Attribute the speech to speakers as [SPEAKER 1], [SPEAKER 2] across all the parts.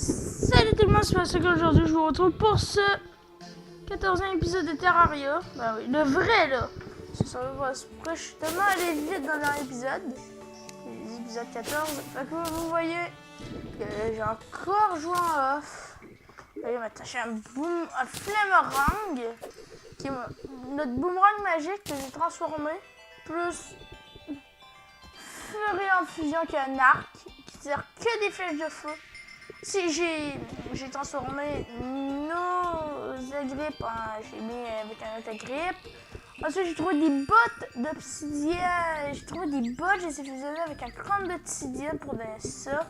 [SPEAKER 1] Salut tout le monde, c'est Pascal. Aujourd'hui je vous retrouve pour ce 14e épisode de Terraria. Bah oui, le vrai là. Ça va se je suis tellement allé vite dans le dernier épisode. L'épisode 14. Fait que vous voyez que j'ai encore joué en off. Voyez, m'a attaché un flammerang. Qui est notre boomerang magique que j'ai transformé. Plus Furie en fusion qui est un arc. Qui tire que des flèches de feu. Si j'ai transformé nos agrippes, j'ai mis avec un autre agrippe. Ensuite, j'ai trouvé des bottes d'obsidienne. J'ai trouvé des bottes, j'ai fusionné avec un crâne d'obsidienne pour donner ça.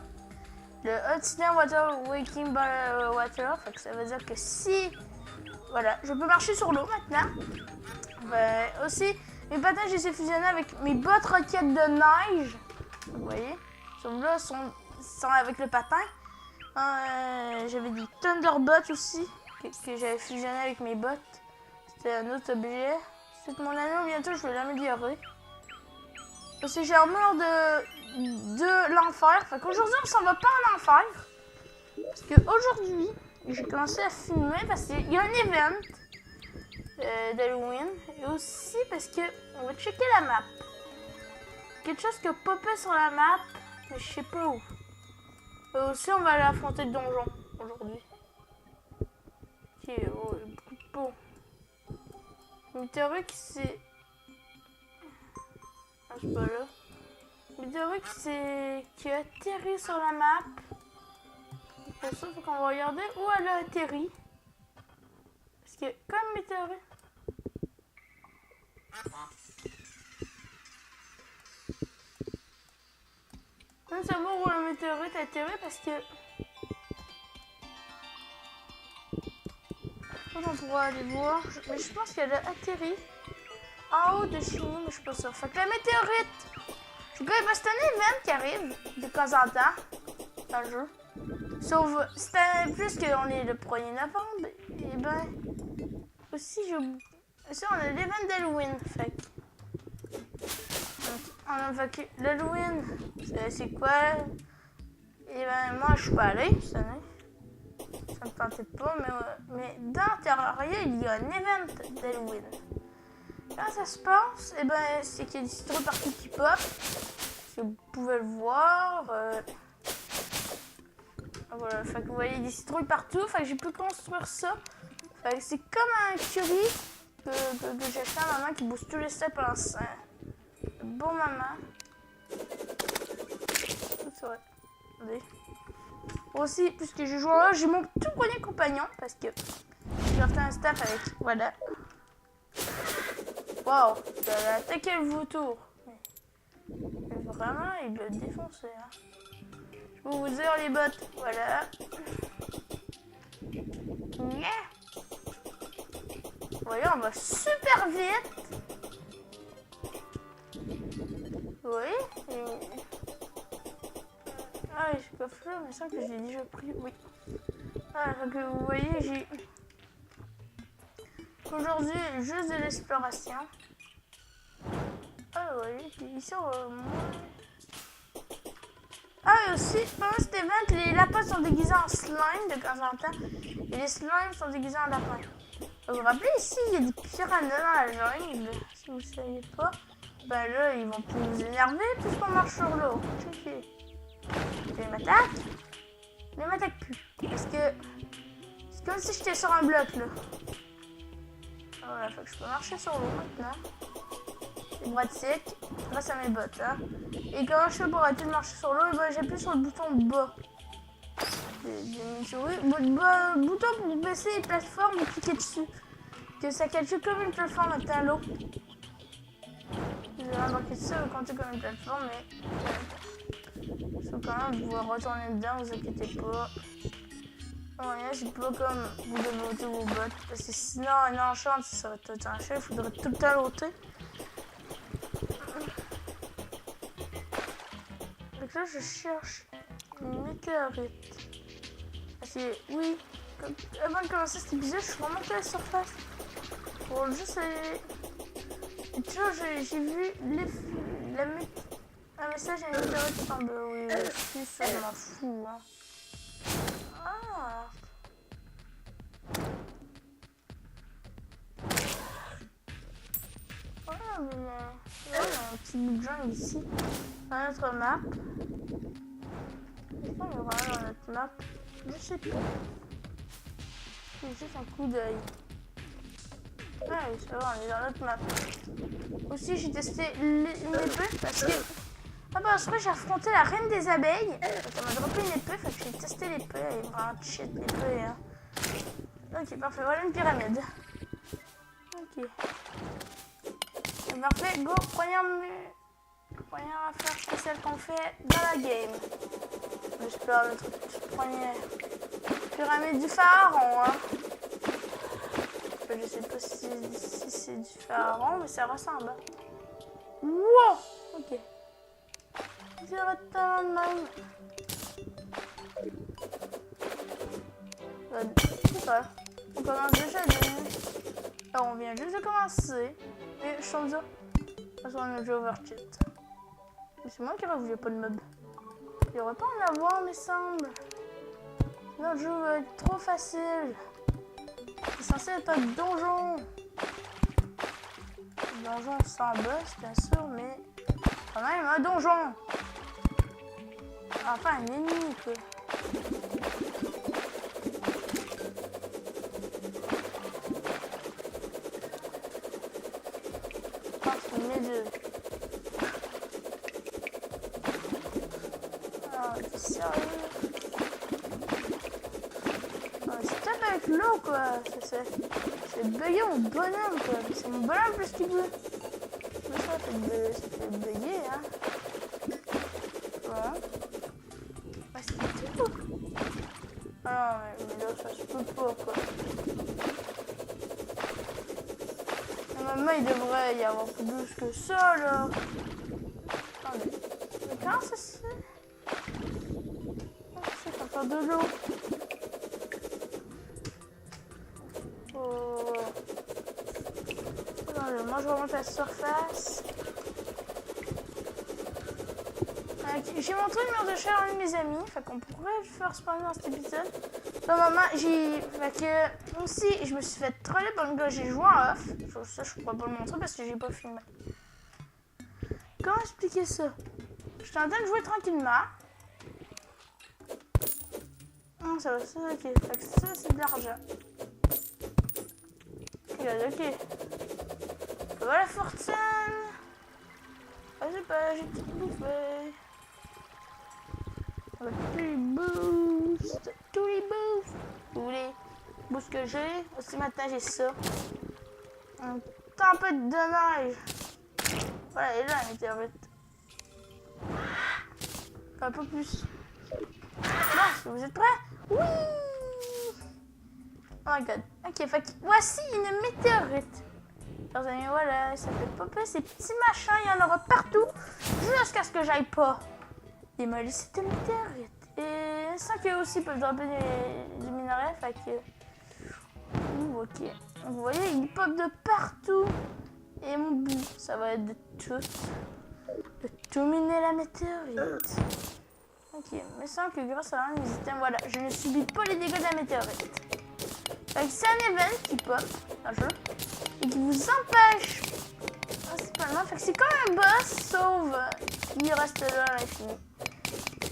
[SPEAKER 1] Le obsidian water waking by water. Fait que ça veut dire que si. Voilà, je peux marcher sur l'eau maintenant. Ben, aussi, mes patins, j'ai fusionné avec mes bottes roquettes de neige. Vous voyez? Sauf là, sont avec le patin. J'avais des Thunderbots aussi que j'avais fusionné avec mes bottes. C'était un autre objet. C'est mon anneau, bientôt je vais l'améliorer. Aussi j'ai armure de l'enfer. Fait qu'aujourd'hui on s'en va pas en enfer. Parce qu'aujourd'hui j'ai commencé à filmer parce qu'il y a un event d'Halloween. Et aussi parce que on va checker la map. Quelque chose qui a popé sur la map, mais je sais pas où. Aussi, on va aller affronter le donjon aujourd'hui. Ok, oh, il y a beaucoup de peau. Météorique, c'est. Ah, c'est pas là. Météorique, c'est. Qui a atterri sur la map. Pour ça, il faut qu'on va regarder où elle a atterri. Parce que, comme météorique. Je veux savoir où le météorite a atterri parce que. On pourra aller voir. Mais je pense qu'elle a atterri en haut de chez nous, mais je suis pas sûre. Fait que la météorite. C'est un event qui arrive de temps en temps dans le jeu. Sauf, plus qu'on est le 1er novembre, et ben. Aussi, on a l'event d'Halloween. Fait que. L'Halloween, c'est quoi? Et ben, moi, je suis pas allée cette année. Ça me tentait pas, mais dans Terraria, il y a un event d'Halloween. Quand ça se passe, et ben, c'est qu'il y a des citrouilles partout qui pop. Vous pouvez le voir. Voilà, fait que vous voyez des citrouilles partout. Fait que j'ai pu construire ça. Fait que c'est comme un curry que j'ai acheté à maman qui booste tous les steps pendant ça. Bon maman. C'est vrai. Attendez. Aussi, puisque je joue là, j'ai mon tout premier compagnon parce que j'ai fait un staff avec. Voilà. Wow, elle a attaqué le vautour. Mais vraiment, il l'a défoncé. Hein. Je peux vous dire les bottes. Voilà. Yeah. Vous voyez, on va super vite. Oui. Ah, j'ai pas fait, mais ça que j'ai déjà pris. Oui. Ah, donc vous voyez, j'ai. Aujourd'hui, juste de l'exploration. Ah, oui, ici on va moins. Ah, et aussi, pendant cet event, les lapins sont déguisés en slime de temps en temps. Et les slimes sont déguisés en lapins. Vous vous rappelez, ici, il y a des piranhas dans la jungle. Si vous ne saviez pas. Ben là, ils vont plus nous énerver puisqu'on marche sur l'eau. Checkez. Ils m'attaquent. Ils m'attaquent plus. Parce que c'est comme si j'étais sur un bloc là. Voilà, fait que je peux marcher sur l'eau maintenant. Les bras de sec grâce à mes bottes. Hein. Et comment je fais pour arrêter de marcher sur l'eau? Et ben j'appuie sur le bouton bas. Le bouton pour baisser les plateformes et cliquer dessus. Que ça calcule comme une plateforme avec l'eau. J'ai remarqué ça quand tu comme une plateforme, mais il faut quand même pouvoir retourner dedans, vous inquiétez pas. Rien, c'est pas comme vous devez ôter vos bottes, parce que sinon un enchant ça va tout encher, il faudrait tout le temps l'ôter. Donc là je cherche une météorite. Parce que oui, avant de commencer cet épisode, je suis remontée à la surface. Pour juste aller. Et toujours, j'ai vu un message à une météorite tomber. Oui, si, ça m'en fout. Hein. Il y a un petit bout de jungle ici. Dans notre map. Est-ce qu'on est vraiment dans notre map? Je sais pas. C'est juste un coup d'œil. Ouais, c'est vrai, on est dans notre map. Aussi, j'ai testé une épée parce que... Ah bah, après, j'ai affronté la reine des abeilles. Ça m'a droppé une épée, fait que j'ai testé l'épée. Elle est vraiment shit, l'épée. Hein. Ok, parfait. Voilà une pyramide. Ok. C'est parfait. Go, première affaire spéciale qu'on fait dans la game. J'espère notre première pyramide du pharaon. Hein. Je sais pas si c'est du pharaon, mais ça ressemble. Hein. Wow! Ok. C'est retard même. Je sais pas. On commence déjà de... Alors, on vient juste de commencer. Et je trouve ça. Parce qu'on a déjà overkit. Mais c'est moi qui aurais voulu pas de mob. Il y aurait pas en avoir, me semble. Notre jeu va être trop facile. C'est censé être un donjon. Un donjon sans boss, bien sûr, mais quand même un donjon. Enfin, un ennemi, quoi. Je pense que mes deux. Ah, t'es sérieux? C'est avec l'eau quoi, c'est bugué mon bonhomme quoi, c'est mon bonhomme plus qu'il veut. Mais ça fait bugger hein. Voilà. Bah c'est tout. Ah non mais là ça se peut pas quoi. Maman il devrait y avoir plus douce que ça là. Attendez, mais comment ça se fait? C'est encore de l'eau. Moi je remonte à la surface. J'ai montré le mur de chair à un de mes amis, fait qu'on pourrait le faire spawner dans cet épisode. Dans le moment, fait que aussi je me suis fait troller pendant que j'ai joué en off. Ça je pourrais pas le montrer parce que j'ai pas filmé. Comment expliquer ça? J'étais en train de jouer tranquillement. Non, ça va, ça ok. Fait que ça c'est de l'argent. Ok. Voilà la fortune. Ah, je sais pas, j'ai tout bouffé. Avec tous les boosts. Tous les boosts. Vous voulez boosts que j'ai? Aussi maintenant j'ai ça. Un tempête de neige. Voilà, et là la météorite. Un peu plus. Non, est-ce que vous êtes prêts? Oui! Oh my god. Ok, fait que voici une météorite. Alors, voilà, ça fait popper ces petits machins, il y en aura partout, jusqu'à ce que j'aille pas démolir cette météorite. Et ça qui aussi peuvent dropper des minerais, fait que... Ouh, ok. Vous voyez, il pop de partout. Et mon but, ça va être de tout miner la météorite. Ok, mais sans que grâce à l'un de mes items, voilà, je ne subis pas les dégâts de la météorite. Fait que c'est un event qui pop dans le jeu et qui vous empêche principalement. Fait que c'est comme un boss, sauf il reste là à l'infini.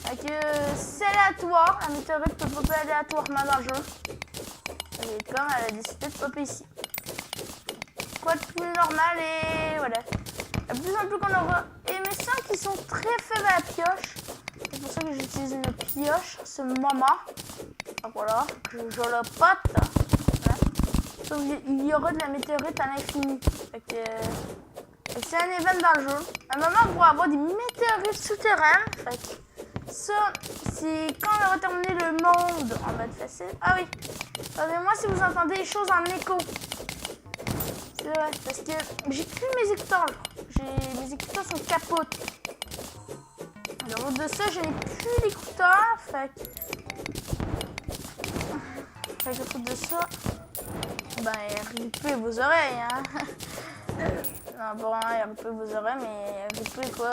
[SPEAKER 1] Fait que c'est aléatoire, la météorite peut popper aléatoirement dans le jeu. Et comme elle a décidé de popper ici. Quoi de plus normal et voilà. De plus en plus qu'on aura émissions qui sont très faibles à la pioche. C'est pour ça que j'utilise une pioche en ce moment. Donc voilà, je la pote. Hein. Il y aura de la météorite à l'infini. Fait que c'est un event dans le jeu. À un moment, on pourra avoir des météorites souterraines. Fait que ça, c'est quand on aura terminé le monde en mode facile. Ah oui, regardez-moi si vous entendez les choses en écho. C'est vrai, parce que j'ai plus mes écouteurs. Mes écouteurs sont capotes. Alors de ça, je n'ai plus d'écouteurs. Fait que à cause de ça, ben ripez vos oreilles. Hein. Non, bon, ripez vos oreilles, mais ripez quoi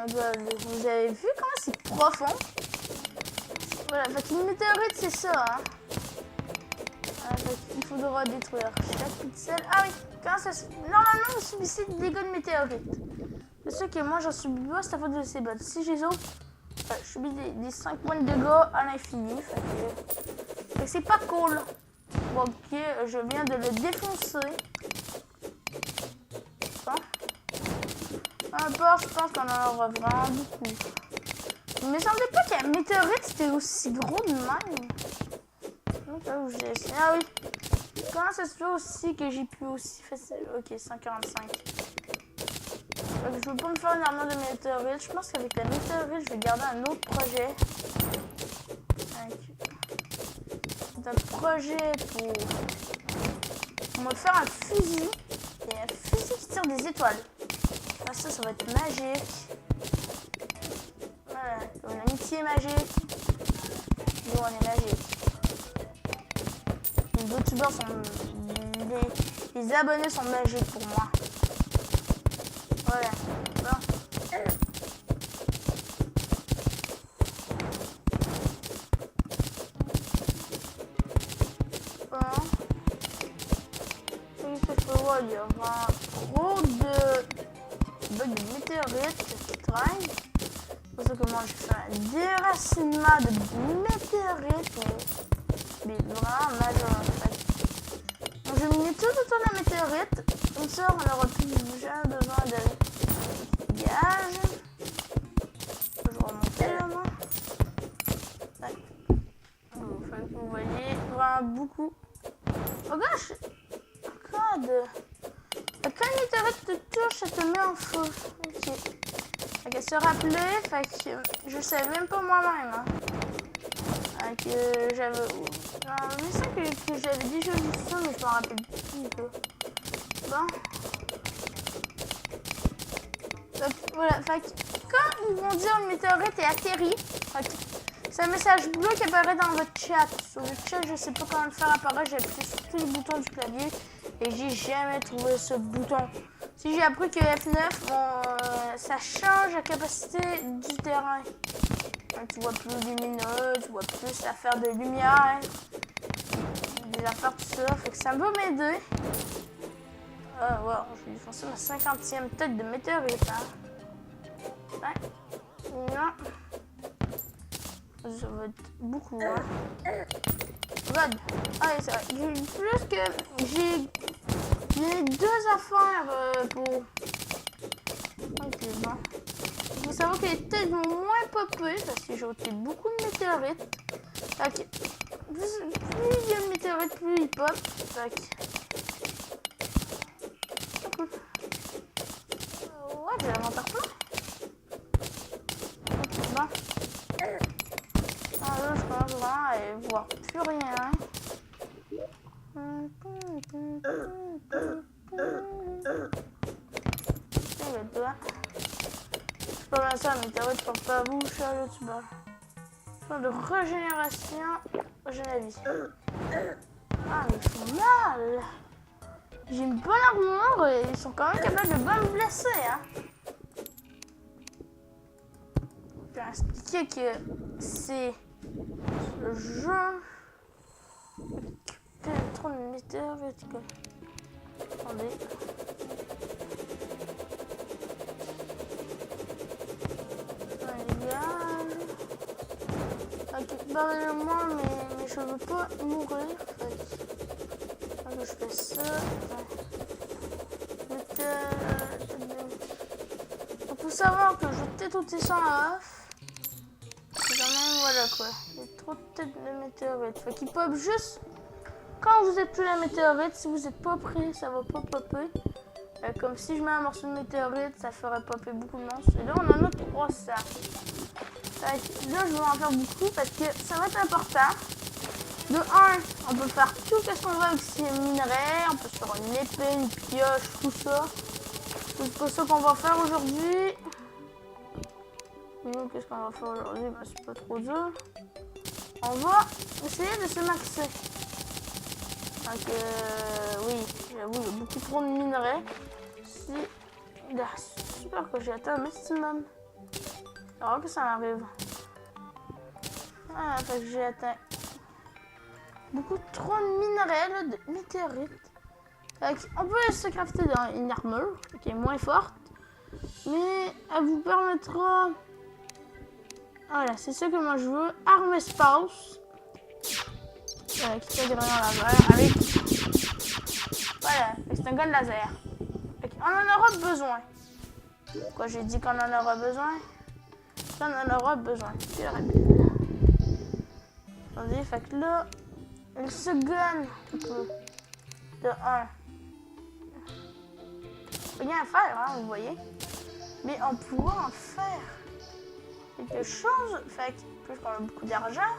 [SPEAKER 1] Vous avez vu comment c'est profond? Voilà, fait une météorite, c'est ça, hein. Il faudra détruire chaque pixel. Ah oui, quand ça se... Normalement, vous subissez des dégâts de météorite. C'est sûr que moi, j'en subis pas, c'est à faute de ces bots. Si j'ai autres, je subis des 5 points de dégâts à l'infini. Fait que c'est pas cool. Bon, ok, je viens de le défoncer. Bon. Un peu, je pense qu'on en aura vraiment beaucoup. Il me semblait pas qu'un météorite c'était aussi gros de même. Ah oui. Comment ça se fait aussi que j'ai pu aussi faire ça? Ok, 145. Donc, je veux pas me faire une armure de météorite. Je pense qu'avec la météorite, je vais garder un autre projet. C'est un projet pour me faire un fusil. Et un fusil qui tire des étoiles. Ah, ça va être magique. Voilà, comme l'amitié magique. Nous, on est magique. Les youtubeurs sont... Les abonnés sont magiques pour moi. Voilà. Bon. Qu'est-ce que je peux voir? Il y aura trop de météorites qui traînent. C'est pour ça que moi je fais un déracinement de météorites. Mais vraiment majeur en fait. Donc je vais miner tout autour de la météorite. Comme ça, on n'aura plus jamais besoin de gage. Je vais remonter là-bas. Ouais. Vous voyez vraiment beaucoup. Oh gosh! Quand une météorite te touche, ça te met en feu. Ok. Fait qu'elle se rappelait, fait que je savais même pas moi-même. Hein. Fait que j'avais. Je sais que j'avais déjà vu ça, mais je m'en rappelle plus. Bon. Donc, voilà, fait que quand ils vont dire une météorite est atterrie, c'est un message bleu qui apparaît dans votre chat. Sur le chat, je sais pas comment le faire apparaître, j'ai appuyé sur tous les boutons du clavier et j'ai jamais trouvé ce bouton. Si j'ai appris que F9, ça change la capacité du terrain. Donc, tu vois plus lumineux, tu vois plus l'affaire de lumière, des affaires tout ça, fait que ça va m'aider. Ah ouais, je vais défoncer ma 50e tête de météorite. Hein. Ouais. Non. Ça va être beaucoup. Hein. God. Allez, ça va. Plus que j'ai 2 affaires pour. Ok, bon. Il faut savoir que les têtes vont moins popper parce que j'ai ôté beaucoup de météorites. Ok. Plus il y a de météorites, plus ils pop. Ok. Cool. Ouais, j'ai l'inventaire plein. Ok, bon. Ah, là, je commence vraiment à voir plus rien. C'est le doigt. C'est pas mal ça, météorite pour pas vous, cher youtubeur. De régénération, régénération. Ah, mais ils font mal. J'ai une bonne armure et ils sont quand même capables de bien me blesser. Hein. Je vais expliquer que c'est le jeu qui fait trop de météorites. Attendez. Ok, pardonnez-moi, mais je veux pas mourir. Donc je fais ça. Il faut savoir que je vais peut-être ôter ça en off. C'est quand même, voilà quoi. Il y a trop de têtes de météorites. Fait qu'il pop juste quand vous êtes plus la météorite. Si vous êtes pas prêt, ça va pas popper. Comme si je mets un morceau de météorite, ça ferait popper beaucoup de monstres. Et là, on en a 300. Là, je vais en faire beaucoup parce que ça va être important. De 1, on peut faire tout ce qu'on veut avec ces minerais. On peut se faire une épée, une pioche, tout ça. C'est pas ça qu'on va faire aujourd'hui. Nous, qu'est-ce qu'on va faire aujourd'hui? Ben, c'est pas trop dur. On va essayer de se maxer. Donc, oui, j'avoue, il y a beaucoup trop de minerais. Super que j'ai atteint un maximum. Alors que ça m'arrive. Ah, fait que j'ai atteint beaucoup trop de minerais, là, de météorites. Fait on peut se crafter dans une armure qui est moins forte, mais elle vous permettra... Voilà, c'est ça que moi je veux. Arme espace. Qui fait des rayons laser avec... Voilà, c'est un gun laser. On en aura besoin. Quoi, j'ai dit qu'on en aura besoin? On en aura besoin. C'est rapide. Attendez, fait que là, il se gun un peu. De 1. Rien à faire, hein, vous voyez. Mais on pourra en faire quelque chose. Fait que, plus qu'on a beaucoup d'argent,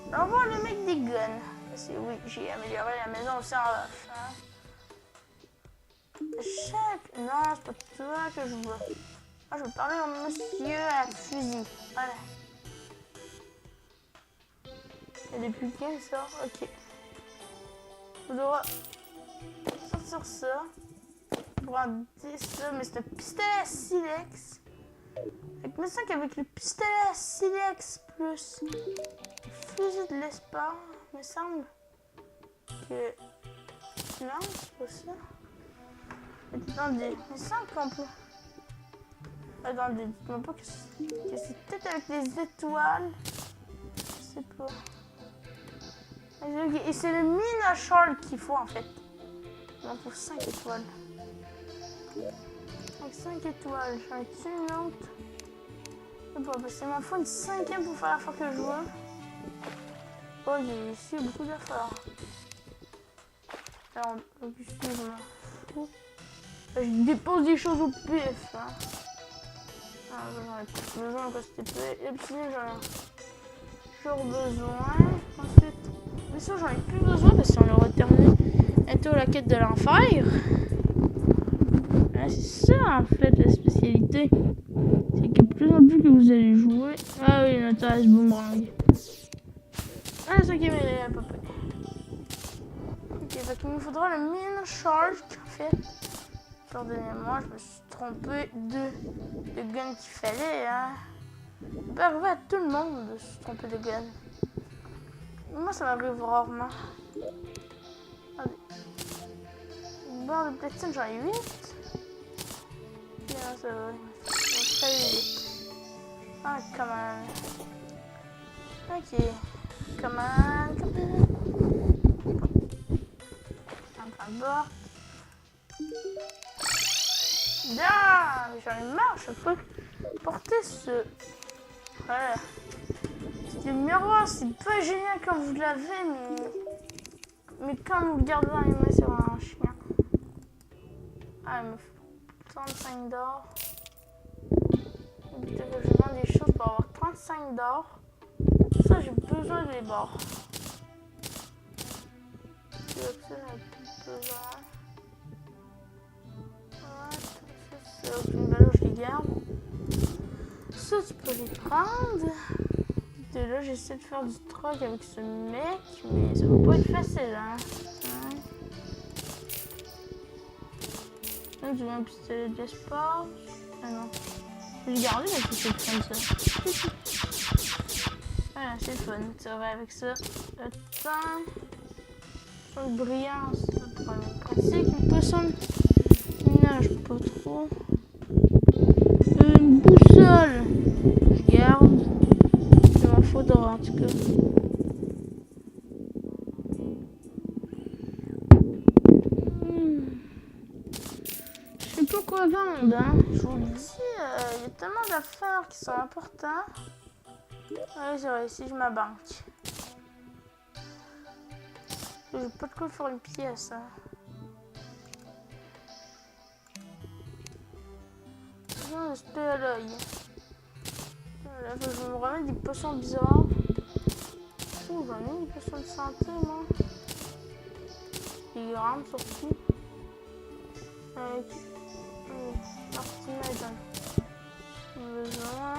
[SPEAKER 1] on va le mettre des guns. Parce que oui, j'ai amélioré la maison aussi en off. Hein. Non, c'est pas toi que je veux. Ah, je veux parler au monsieur à fusil. Voilà. Et depuis quand ça? Ok. On devra sortir ça. Brander ça, mais c'est un pistolet à silex. Fait que me semble qu'avec le pistolet à silex plus le fusil de l'espace, me semble que... Non, c'est pas ça. Attendez, il me semble qu'on peut... Attendez, dites-moi pas que c'est peut-être avec des étoiles. Je sais pas. Et c'est le Mina Shark qu'il faut en fait. Il en faut 5 étoiles. Avec 5 étoiles, j'en ai-tu une autre? Je sais pas, parce qu'il m'en faut une 5e pour faire l'affaire que je veux. Oh, il y a ici beaucoup d'affaires. Alors, ici, je m'en fous. Je dépose des choses au pif. Hein. Ah, j'en ai pas besoin de constituer. Et puis, j'en ai toujours besoin. Ensuite, mais ça, j'en ai plus besoin parce qu'on aura terminé bientôt la quête de l'enfer. Ah, c'est ça, en fait, la spécialité. C'est que plus en plus que vous allez jouer. Ah oui, notre tasse boomerang. Ah, ça qui est à peu près. Ok, fait qu'il nous faudra le mine shark, en fait. Pardonnez-moi, je me suis trompé de gun qu'il fallait, hein. Ça peut arriver à tout le monde de se tromper de gun. Moi, ça m'arrive rarement. Allez. Une barre de platine, j'en ai 8. Bien, ça va. Ça va 8. Ah, come on. Ok. Come on, come on. Un bord. Bien, j'en ai marre, je peux porter ce... Voilà. Le miroir, c'est pas génial quand vous l'avez, mais quand vous le gardez dans les mains, c'est vraiment chiant. Ah, il me faut 35 d'or. Je vends des choses pour avoir 35 d'or. Ça, j'ai besoin des bords. Ça, j'ai plus besoin. C'est aucune valeur, je les garde. Ça, tu peux les prendre. De là, j'essaie de faire du troc avec ce mec, mais ça va pas être facile, hein. Là, tu veux un pistolet d'espace. Ah non. Je vais garder parce que c'est fun, ça. Voilà, c'est fun. Ça va avec ça. Attends. Une brillance, ça pourrait être pratique. Une poisson de minage, pas trop. Une boussole. Je garde. Il m'en faudra en tout cas. Je sais pas quoi vendre, hein. Je vous le dis, il y a tellement d'affaires qui sont importantes. Ouais, c'est vrai, ici j'ai ma banque. J'ai pas de quoi faire une pièce, hein. J'ai jeté à l'œil. Là, je vais me remettre des potions bizarres. Oh, j'en ai des potions de santé, moi. Des grandes, surtout. Avec... Artimède. Besoin...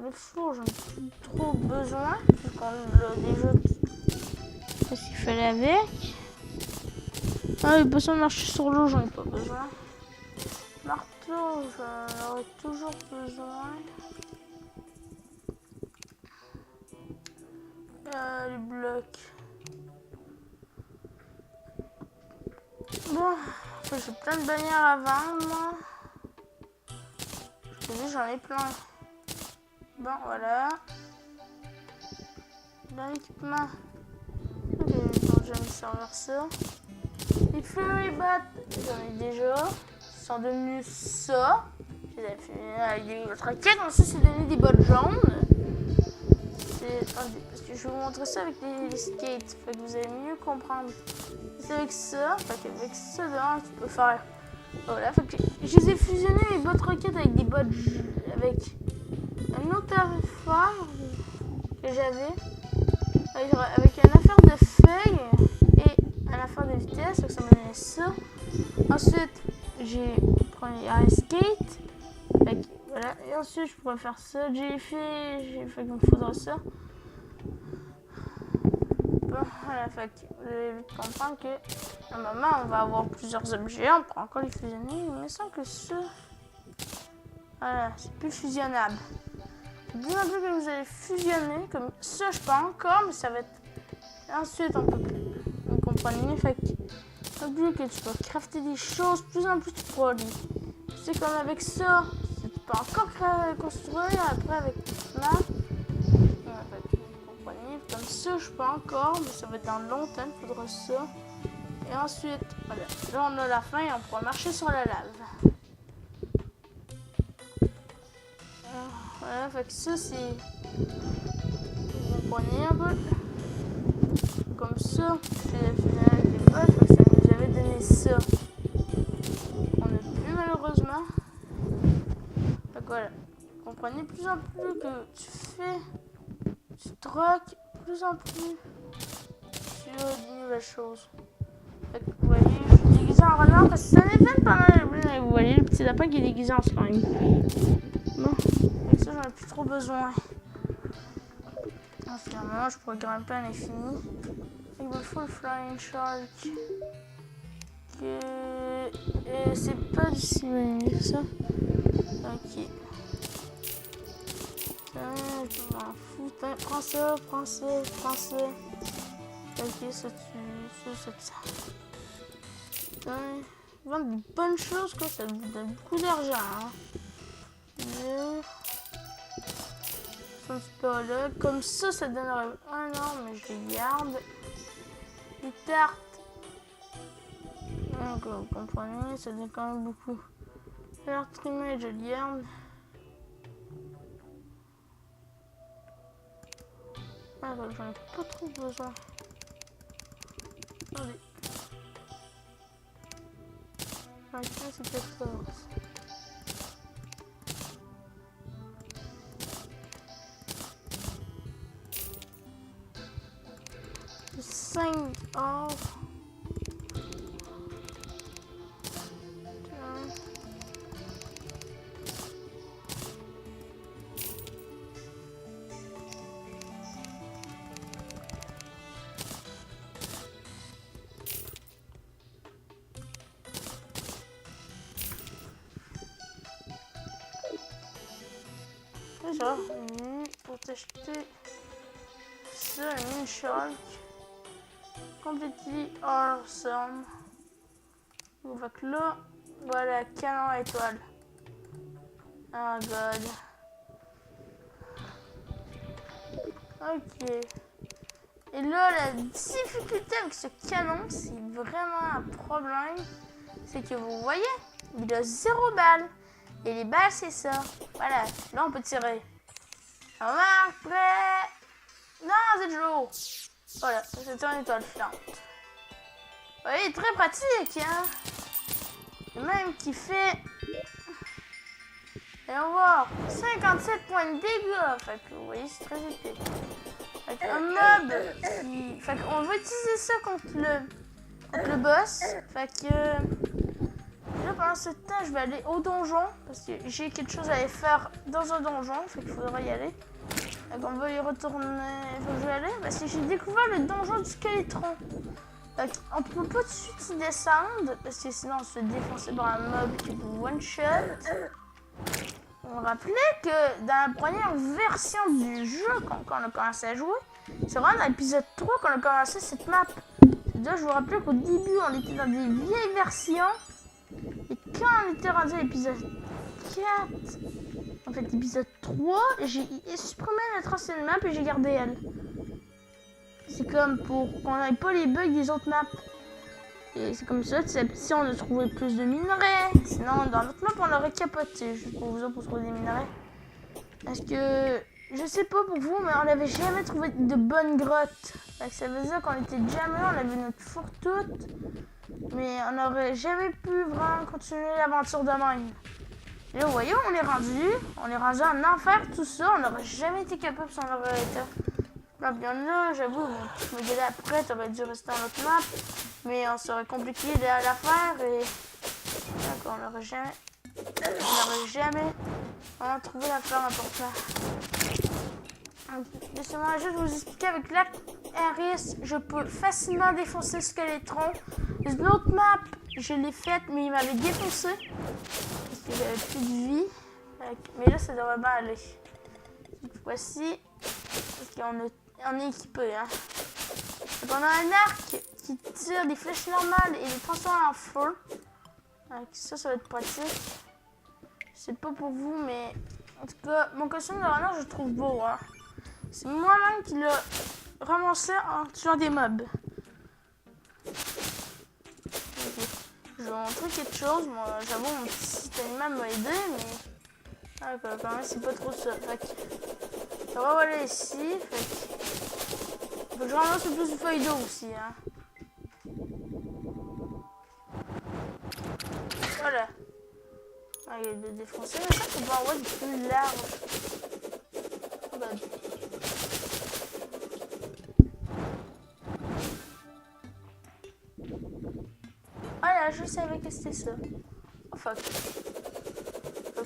[SPEAKER 1] Le four, j'en ai plus trop besoin. Vu qu'on l'a déjà... Qu'est-ce qu'il fallait avec? Ah, les potions de marcher sur l'eau, j'en ai pas besoin. Marteau, j'en aurais toujours besoin. Les blocs. Bon, j'ai plein de bannières à vendre, moi. Je te dis, j'en ai plein. Bon, voilà. Dans l'équipement. Ok, donc je vais me servir ça. Les Flurry Bats, j'en ai déjà. Ils sont devenus ça. Je les ai fait avec des autres raquettes. Donc ça, c'est devenu des bottes jaunes. Attendez, parce que je vais vous montrer ça avec les skates. Fait que vous allez mieux comprendre. C'est avec ça. Fait qu'avec ça, dedans, tu peux faire. Voilà, fait que je les ai fusionnés, mes bottes roquettes, avec des bottes. Avec un autre affaire que j'avais. Avec une affaire de feuilles et une affaire de vitesse. Donc ça m'a donné ça. Ensuite, j'ai pris un skate. Fait que, voilà. Et ensuite, je pourrais faire ça. J'ai fait qu'il me faudra ça. Bon, voilà, fait que vous allez vite comprendre que à un moment, on va avoir plusieurs objets. On pourra encore les fusionner. Il me semble que ça. Voilà, c'est plus fusionnable. Bien un peu que vous allez fusionner. Comme ça, je peux encore, mais ça va être. Et ensuite, on peut plus. Vous comprenez? Fait que plus que tu peux crafter des choses, plus en plus tu pourras les. C'est comme avec ça. Tu peux encore construire après avec là. Vous comprenez? Comme ça, je peux encore, mais ça va être dans longtemps, il faudra ça. Et ensuite, voilà. Là, on a la fin et on pourra marcher sur la lave. Voilà, fait que ça, c'est. Vous comprenez un peu? Comme ça, j'ai fusionné avec les bottes, fait que ça nous avait donné ça. On n'a plus malheureusement. Fait que voilà. Vous comprenez plus en plus que tu fais, tu troques, plus en plus tu as des nouvelles choses. Fait que vous voyez, je suis déguisée en renard parce que ça m'évite pendant le. Vous voyez le petit lapin qui est déguisé en slime. Bon, avec ça j'en ai plus trop besoin. Finalement, je pourrais grimper à l'infini. Avec le full flying shark. C'est pas si bien ça. Ok. Je m'en fous. Prends ça, prends ça, prends ça. Ok, ça tue. Ça. Vendre des bonnes choses, quoi. Ça vous donne beaucoup d'argent. Hein. Un petit peu là. Comme ça, ça donnerait un an, mais je les garde. Les tartes. Donc, vous comprenez, ça donne quand même beaucoup. Alors, trimé, je le garde. Ah, bah, j'en ai pas trop besoin. Attendez. Maintenant, c'est 14. 5 or. Déjà, pour t'acheter ça, une shark. Completely awesome. Donc que là, voilà, canon à étoile. Oh god. Ok. Et là, la difficulté avec ce canon, c'est vraiment un problème. C'est que vous voyez, il a 0 balles. Et les balles, c'est ça. Voilà, là on peut tirer. On marque, prêt. Non, c'est jour. Voilà, c'est une étoile filante. Vous voyez, très pratique, hein. Et même qui fait. Et on voit 57 points de dégâts. Fait que vous voyez, c'est très épais. Fait qu'un mob qui. Fait qu'on va utiliser ça contre le boss. Fait que. Là, pendant ce temps, je vais aller au donjon. Parce que j'ai quelque chose à aller faire dans un donjon. Fait qu'il faudra y aller. Donc on va y retourner. Faut que je vais aller. Parce que j'ai découvert le donjon du Skeletron. Donc on peut pas tout de suite y descendre. Parce que sinon on se fait défoncer par un mob qui vous one shot. On me rappelait que dans la première version du jeu, quand on a commencé à jouer, C'est vraiment dans l'épisode 3 qu'on a commencé cette map. C'est-à-dire, je vous rappelle qu'au début, on était dans des vieilles versions. Et quand on était rendu à l'épisode 4, en fait, l'épisode 3, j'ai supprimé notre ancienne map et j'ai gardé elle. C'est comme pour qu'on n'ait pas les bugs des autres maps. Et c'est comme ça, si on a trouvé plus de minerais. Sinon, dans notre map, on aurait capoté, juste pour vous pour trouver des minerais. Parce que, je sais pas pour vous, mais on n'avait jamais trouvé de bonnes grottes. Ça veut dire qu'on était jamais, on avait notre four toute. Mais on n'aurait jamais pu vraiment continuer l'aventure de même. Et là, vous voyez, on est rendu en enfer, tout ça. On n'aurait jamais été capable si on aurait été. Là, bien là, j'avoue, je me disais après, t'aurais dû rester en autre map. Mais on serait compliqué à la faire et on n'aurait jamais vraiment trouvé l'affaire importante. Laissez-moi juste vous expliquer avec la RS, je peux facilement défoncer le squelettron. L'autre map, je l'ai faite, mais il m'avait défoncé. Parce que j'avais plus de vie. Mais là, ça devrait bien aller. Cette fois-ci, parce qu'on est équipé. Hein. Donc, on a un arc qui tire des flèches normales et les transforme en feu. Donc, ça va être pratique. Je sais pas pour vous, mais en tout cas, mon costume de renard, je le trouve beau. Hein. C'est moi-même qui l'ai ramassé en tuant des mobs. Okay. Je vais vous montrer quelque chose. Moi, j'avoue, mon petit animal m'a aidé, mais quand même, c'est pas trop ça. Fait que, on va aller ici. Faut que je ramasse le plus de feuilles d'eau aussi. Hein. Voilà. Il y a de défoncer, mais ça, c'est pas en du plus large. Voilà, je savais que c'était ça. Oh fuck.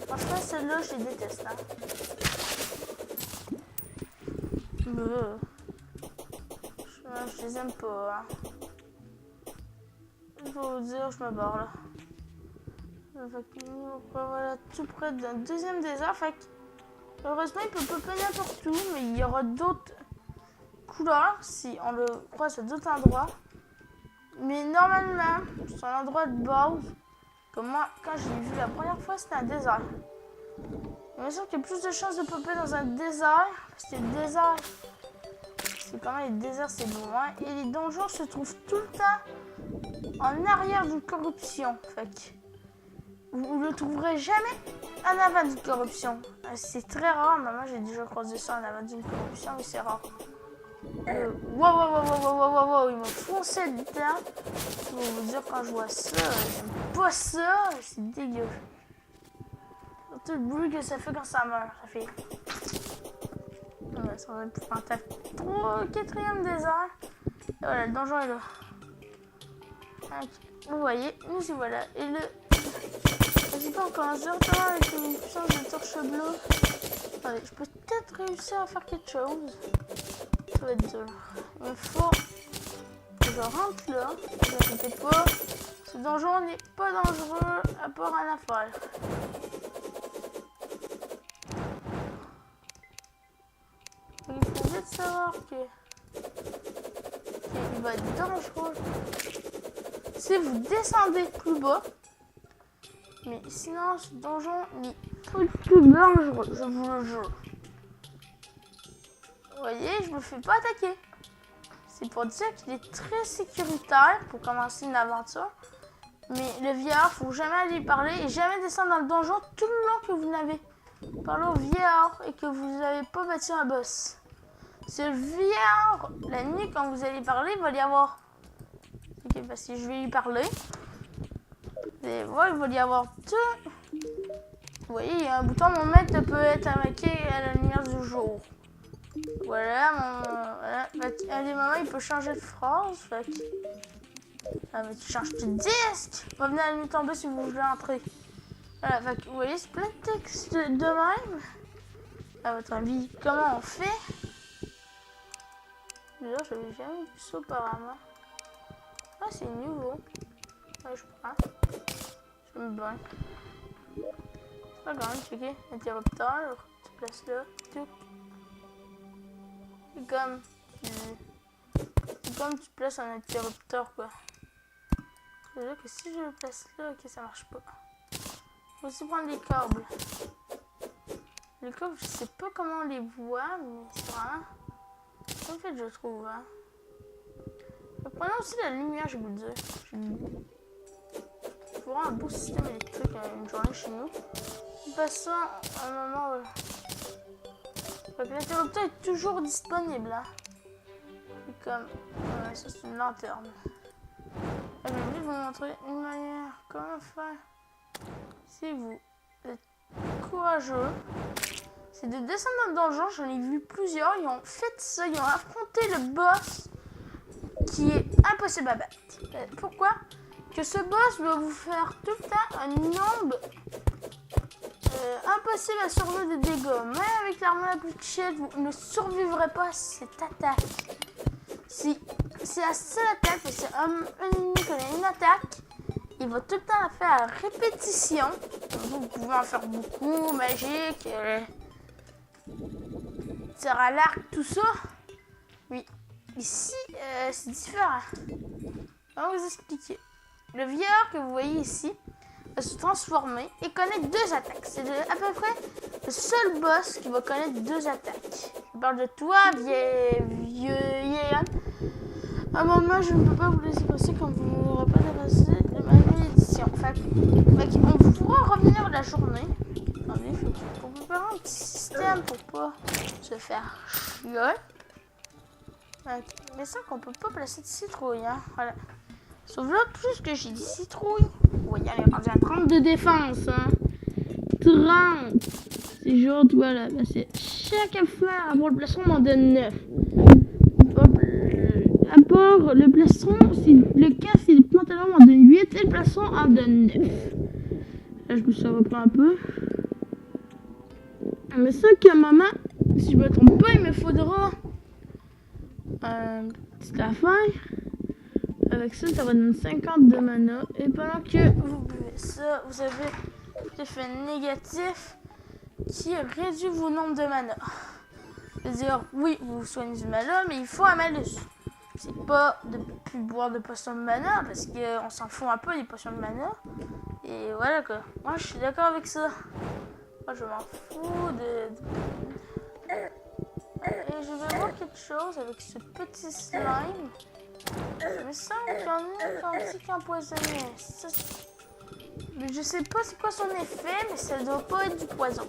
[SPEAKER 1] Franchement, celle-là, je les déteste. Hein. Je les aime pas. Hein. Je vais vous dire, je me barre là. Voilà, tout près d'un deuxième désert. Fait que, heureusement, il peut popper n'importe où, mais il y aura d'autres couleurs si on le croise à d'autres endroits. Mais normalement, c'est un endroit de base. Comme moi, quand je l'ai vu la première fois, c'était un désert. Il me semble qu'il y a plus de chances de popper dans un désert. Parce que le désert, c'est quand même les déserts, c'est loin. Et les donjons se trouvent tout le temps en arrière d'une corruption. Fait que vous ne le trouverez jamais en avant d'une corruption. C'est très rare. Moi, j'ai déjà croisé ça en avant d'une corruption, mais c'est rare. Wow, il m'a foncé dedans. Je vais vous dire, quand je vois ça, j'aime pas ça. C'est dégueu. Surtout le bruit que ça fait quand ça meurt. Ça fait. Ouais, ça va être épouvantable. 4e désert. Et voilà, le donjon est là. Okay. Vous voyez, nous y voilà. Et le. Je sais pas, on commence directement avec une puissance de torche bleue. Allez, je peux peut-être réussir à faire quelque chose. Ça va être dur. Il faut que je rentre là. Ne vous inquiétez pas. Ce donjon n'est pas dangereux à part en affaire. Il faut vite savoir qu'il va être dangereux si vous descendez plus bas. Mais sinon, ce donjon n'est pas du tout dangereux, je vous le jure. Vous voyez, je me fais pas attaquer. C'est pour dire qu'il est très sécuritaire pour commencer une aventure. Mais le vieillard, faut jamais aller parler et jamais descendre dans le donjon tout le long que vous n'avez parlé au vieillard et que vous n'avez pas battu un boss. C'est le vieillard, la nuit quand vous allez parler, il va y avoir. Ok, parce que je vais lui parler. Et voilà, il va y avoir tout. Vous voyez, il y a un bouton, mon maître peut être marqué à la lumière du jour. Voilà, voilà. À des moments, il peut changer de phrase. Fait que... Ah, mais tu changes plus de disque. Revenez à la nuit tombée si vous voulez entrer. Voilà, fait que, vous voyez, c'est plein de texte de même. À votre avis, comment on fait? D'ailleurs, j'avais jamais vu ça auparavant. Ah, c'est nouveau. Ouais, je prends. J'aime bien. C'est pas grave, checker. Interrupteur. Tu places là. Tout. Et comme C'est comme tu places un interrupteur, quoi. C'est-à-dire que si je le place là, ok, ça marche pas. Faut aussi prendre les câbles. Les câbles, je sais pas comment on les voit, mais c'est vraiment... En fait, je trouve, hein. Prenons aussi la lumière, je vais vous le dire. Il faut avoir un beau système électrique une journée chez nous. Passons à un moment... L'interrupteur est toujours disponible, hein. C'est comme... ça, c'est une lanterne. Je vais vous montrer une manière, comment faire. Si vous êtes courageux, c'est de descendre dans le donjon. J'en ai vu plusieurs. Ils ont fait ça. Ils ont affronté le boss qui est impossible à battre. Pourquoi? Que ce boss va vous faire tout le temps un nombre impossible à survivre de dégâts. Même avec l'armure la plus chère, vous ne survivrez pas à cette attaque. Si c'est la seule attaque, c'est un ennemi qui a une attaque, il va tout le temps la faire à répétition. Vous pouvez en faire beaucoup, magique, tir à l'arc, tout ça. Oui, ici, c'est différent. Je vais vous expliquer. Le vieillard que vous voyez ici va se transformer et connaître 2 attaques. C'est à peu près le seul boss qui va connaître 2 attaques. Je parle de toi, vieux homme. À un moment, je ne peux pas vous laisser passer comme vous n'aurez pas dépassé de ma malédiction. On pourra revenir la journée. Attendez, il faut préparer un petit système pour pas se faire chier. Mais ça qu'on peut pas placer de citrouille, hein. Voilà. Sauf là, plus que j'ai dit citrouille. Vous voyez, elle est rendue à 30 de défense, hein. 30. C'est genre, voilà, là, c'est chaque affaire pour le plastron m'en donne 9. À part le plastron, le casque et le pantalon m'en donne 8 et le plastron en donne 9. Là, je me suis repris un peu. Mais ça qu'à un moment, si je me trompe pas, il me faudra une petite affaire. Avec ça, ça va donner 50 de mana. Et pendant que vous buvez ça, vous avez l'effet négatif qui réduit vos nombres de mana. C'est-à-dire, oui, vous soignez du mana, mais il faut un malus. C'est pas de plus boire de potions de mana, parce qu'on s'en fout un peu des potions de mana. Et voilà quoi. Moi, je suis d'accord avec ça. Moi, je m'en fous Et je vais voir quelque chose avec ce petit slime. Il me semble qu'il y en a un petit empoisonné. Je sais pas c'est quoi son effet, mais ça doit pas être du poison.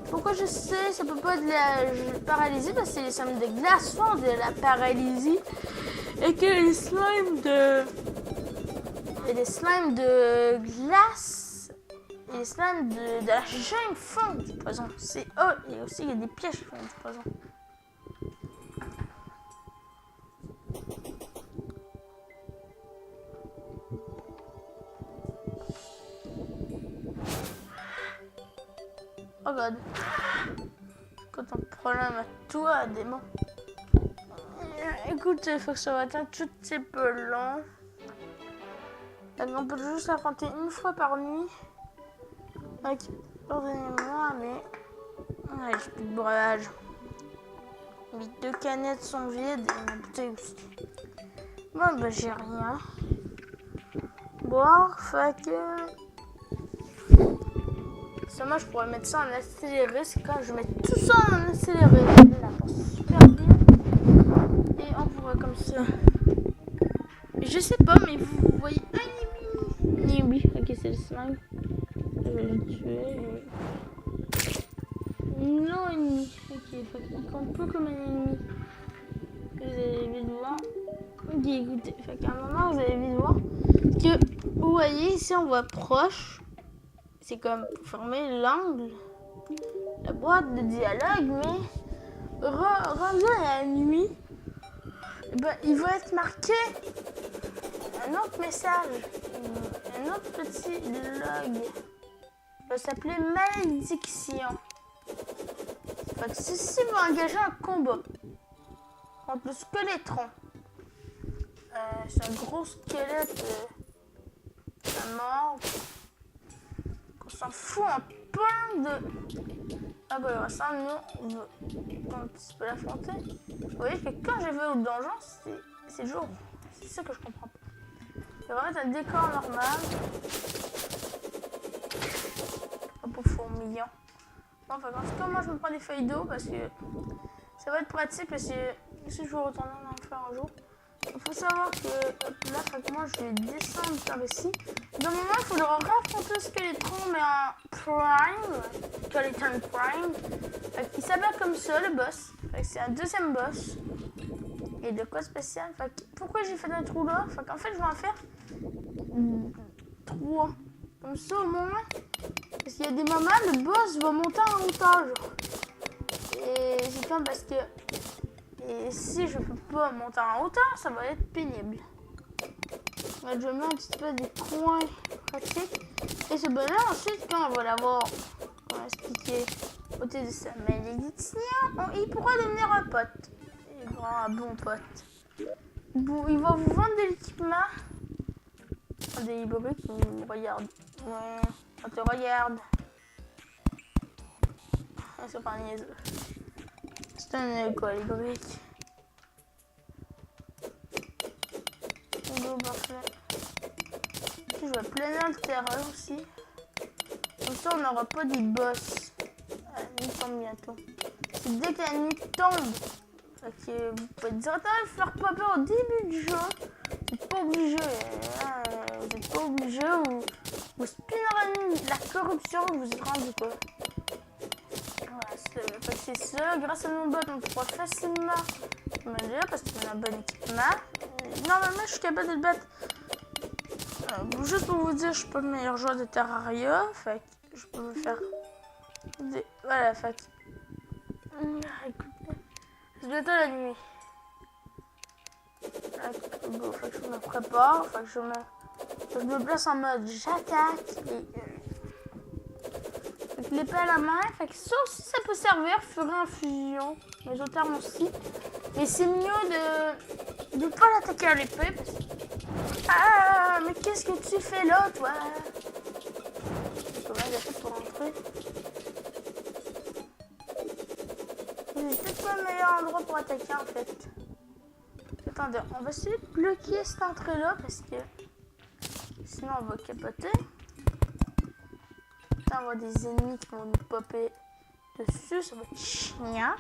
[SPEAKER 1] Pourquoi je sais ça peut pas être de la paralysie? Parce que c'est les slimes de glace font de la paralysie. Et que les slimes de... Et les slimes de glace et les slimes de la jungle font du poison. C'est eux. Et aussi il y a des pièges qui font du poison. Oh god. Quand on problème à toi, démon. Écoute, il faut que ça va être un tout petit peu long. On peut juste affronter une fois par nuit. Ok, pardonnez-moi, mais... Ouais, j'ai plus de breuvage. Mes 2 canettes sont vides et ma bouteille aussi. Bon, bah j'ai rien. Boire, fait que... Seulement, je pourrais mettre ça en accéléré. C'est quand je mets tout ça en accéléré. Là, super bien. Et on pourrait comme ça. Je sais pas, mais vous voyez un ennemi. Oui, ok, c'est le slime. Je vais le tuer. Non, ennemi. Ok, il compte pas comme un ennemi. Vous allez vite voir. Ok, écoutez, fait qu'à un moment, vous allez vite voir que vous voyez ici, on voit proche. C'est comme pour fermer l'angle, la boîte de dialogue, mais rendu à la nuit, ben, il va être marqué un autre message, un autre petit log. Il va s'appeler malédiction. Fait que ceci va engager un combat contre le squeletron. C'est un gros squelette à mort. On s'en fout un peu plein de... Ah bah alors ça, nous, on veut un petit peu l'affronter. Vous voyez que quand je vais au donjon, c'est jour. C'est ça que je comprends pas. Il va vraiment être un décor normal. Un peu fourmillant. Bon, enfin, en tout cas, moi je me prends des feuilles d'eau parce que ça va être pratique parce que si je veux retourner en enfer un jour. Il faut savoir que là, moi je vais descendre par ici. Dans le moment, il faudra raffronter le Skeletron, mais en Prime. Skeleton Prime. Il s'appelle comme ça, le boss. C'est un deuxième boss. Et de quoi spécial. Pourquoi j'ai fait un trou là? En fait, je vais en faire 3. Comme ça, au moins. Parce qu'il y a des moments, le boss va monter en hauteur. Et j'ai peur parce que. Et si je peux pas monter en hauteur, ça va être pénible. Là, je mets un petit peu des coins pratiques. Et ce bonhomme, ensuite, quand on va l'avoir, comment expliquer, ôté de sa malédiction, il pourra devenir un pote. Il sera un bon pote. Bon, il va vous vendre de l'équipement. Des hybrides qui me regardent. Ouais, on te regarde. C'est pas niaiseux. C'est un quoi, les briques. Parfait. Je vais planer le terrain aussi. Comme ça, on n'aura pas des boss. La nuit tombe bientôt. C'est dès que la nuit tombe. Que vous pouvez directement faire pas peur au début du jeu. Vous n'êtes pas obligé. Hein, vous n'êtes pas obligé. Vous speedrunnez la corruption, vous vous rendez quoi. Voilà, c'est ça. Grâce à nos bots, on pourra facilement me dire parce qu'on a un bon équipement. Normalement, je suis capable de le battre. Juste pour vous dire, je suis pas le meilleur joueur de Terraria. Fait que je peux me faire des... Voilà, fait que... Écoutez, c'est bientôt la nuit. Go, fait que je me prépare. Fait que je me place en mode j'attaque. L'épée à la main, fait que ça aussi ça peut servir, furie en fusion, les autres armes aussi. Mais c'est mieux de pas l'attaquer à l'épée parce que... Ah, mais qu'est-ce que tu fais là, toi? Comment j'ai fait pour rentrer? C'est peut-être pas le meilleur endroit pour attaquer en fait. Attendez, on va essayer de bloquer cette entrée-là parce que sinon on va capoter. On va avoir des ennemis qui vont nous popper dessus, ça va être chiant.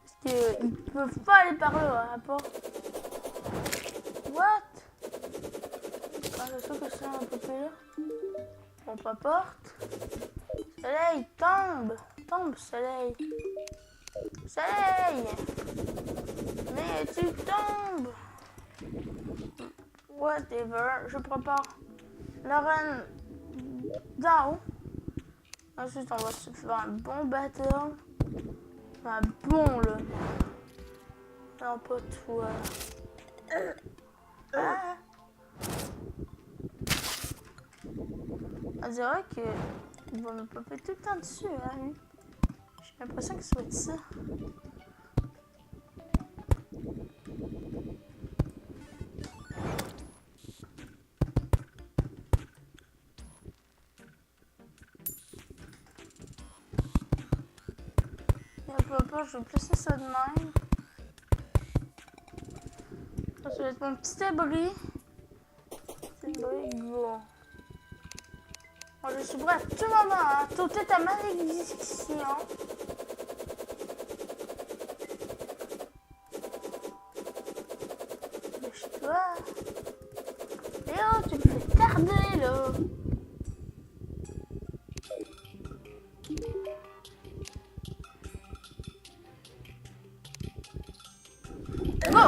[SPEAKER 1] Parce qu'ils peuvent pas aller par là, à part. What? Quand je sais que c'est un popper là. On pas porte. Soleil, tombe! Tombe, soleil! Soleil! Mais tu tombes! Whatever, je prépare l'arène d'en haut. Ensuite, on va se faire un bon battle. Un bon, là. Non, pas tout. Ah. On dirait qu'il va me popper tout le temps dessus, hein, lui. J'ai l'impression que ça va être ça. Je vais placer ça de même. Ça va être mon petit abri. Go. Bon, je suis prêt à tout moment à t'ôter ta malédiction. Lâche-toi. Et oh, tu me fais tarder là. Go!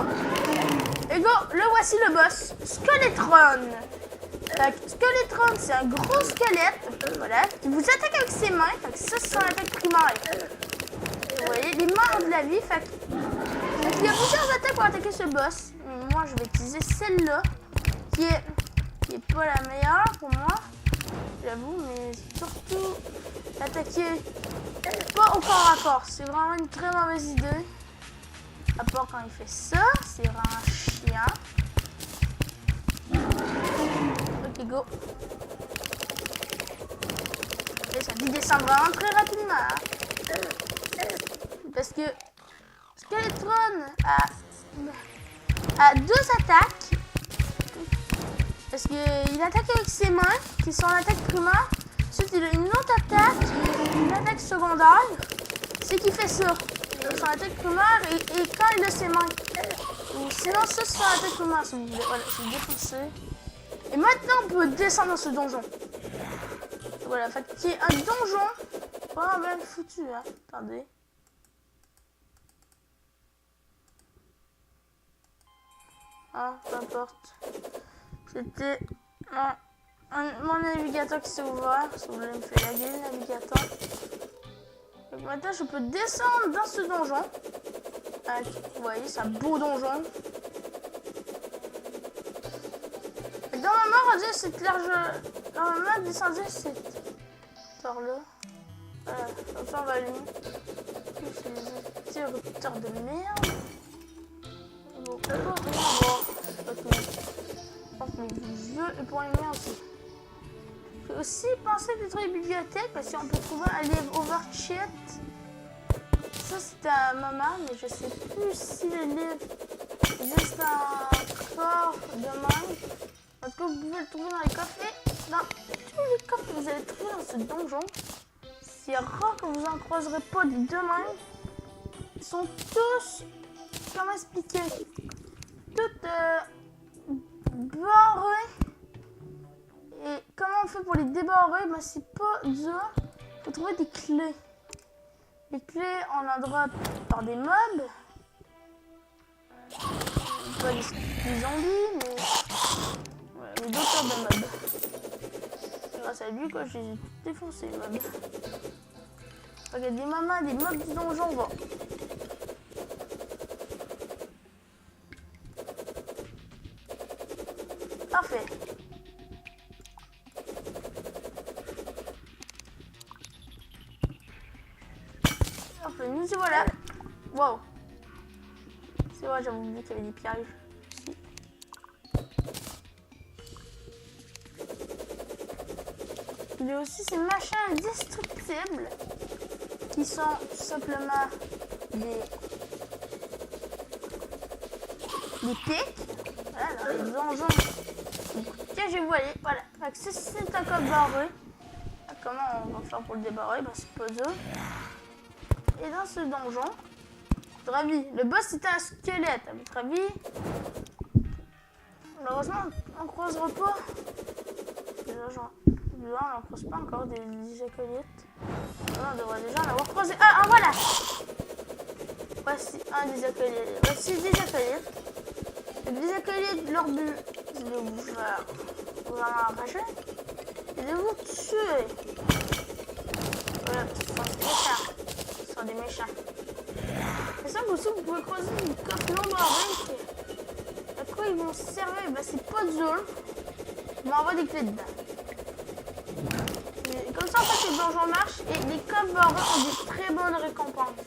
[SPEAKER 1] Et go, le voici le boss, Skeletron. Skeletron, c'est un gros squelette, voilà, qui vous attaque avec ses mains, fait que ça c'est son attaque primaire. Vous voyez, il mord de la vie, fait que... Il y a plusieurs attaques pour attaquer ce boss. Moi, je vais utiliser celle-là, qui est pas la meilleure pour moi, j'avoue, mais surtout l'attaquer pas au corps à corps, c'est vraiment une très mauvaise idée. À part quand il fait ça, c'est vraiment chiant. Ok, go. Et Et ça dit descendre vraiment très rapidement. Hein. Parce que Skeletron a 2 attaques. Parce qu'il attaque avec ses mains, qui sont l'attaque primaire. Ensuite, il a une autre attaque, une attaque secondaire. C'est qui fait ça. Son attaque primaire et quand il a ses mains. Ou sinon, ça, c'est son attaque primaire, si vous voulez. Voilà, je vais défoncer. Et maintenant, on peut descendre dans ce donjon. Voilà, fait qu'il y a un donjon. Vraiment bien foutu, hein. Attendez. Ah, peu importe. C'était mon navigateur qui s'est ouvert. Si vous voulez me faire laguer le navigateur. Donc maintenant, je peux descendre dans ce donjon. Vous voyez, c'est un beau donjon. Et dans ma main, on dit cette large. Dans ma main, descendait cette là. Voilà, comme ça, on va allumer. C'est des interrupteurs de merde. Bon, on peut rien voir. Je pense que les vieux et pour les miens aussi. J'ai aussi pensé détruire les bibliothèques parce qu'on peut trouver un livre Overchet. Ça c'était à maman, mais je sais plus si le livre existe encore demain. En tout cas, vous pouvez le trouver dans les coffres et dans tous les coffres que vous allez trouver dans ce donjon. C'est rare que vous en croiserez pas des deux mêmes. Ils sont tous, comment expliquer, toutes barrés. Et comment on fait pour les débarrer? Ben, c'est pas dur. Il faut trouver des clés. Les clés, on en droit par des mobs. Pas des zombies, mais ouais, d'autres sortes de mobs. Grâce à lui, quoi, j'ai défoncé les mobs. Il y a des mamans, des mobs du donjon, va. Parfait. Parfait, nous y voilà. Wow. C'est vrai, j'avais oublié qu'il y avait des pièges. Ici. Il y a aussi ces machins indestructibles qui sont tout simplement des pics. Voilà, dans les donjons. Tiens, j'ai voyé. Voilà. Fait que si c'est un code barré, comment on va faire pour le débarrer? Ben, c'est pas dur. Et dans ce donjon, à votre avis, le boss c'était un squelette. À votre avis, malheureusement, on ne croisera pas. Là, on n'en croise pas encore des acolytes. Là, on devrait déjà en avoir croisé. Ah, voilà! Voici un des acolytes. Voici des acolytes. Les acolytes, leur but, c'est de vous en arracher et de vous tuer. Voilà, ce sont des méchants. Ce sont des méchants. C'est ça aussi, vous pouvez croiser une coffre non barrée. À quoi ils vont se servir? Ben, c'est pas dur. On m'envoie des clés dedans. Et comme ça, en fait, les donjons marchent et les coffres barrés ont des très bonnes récompenses.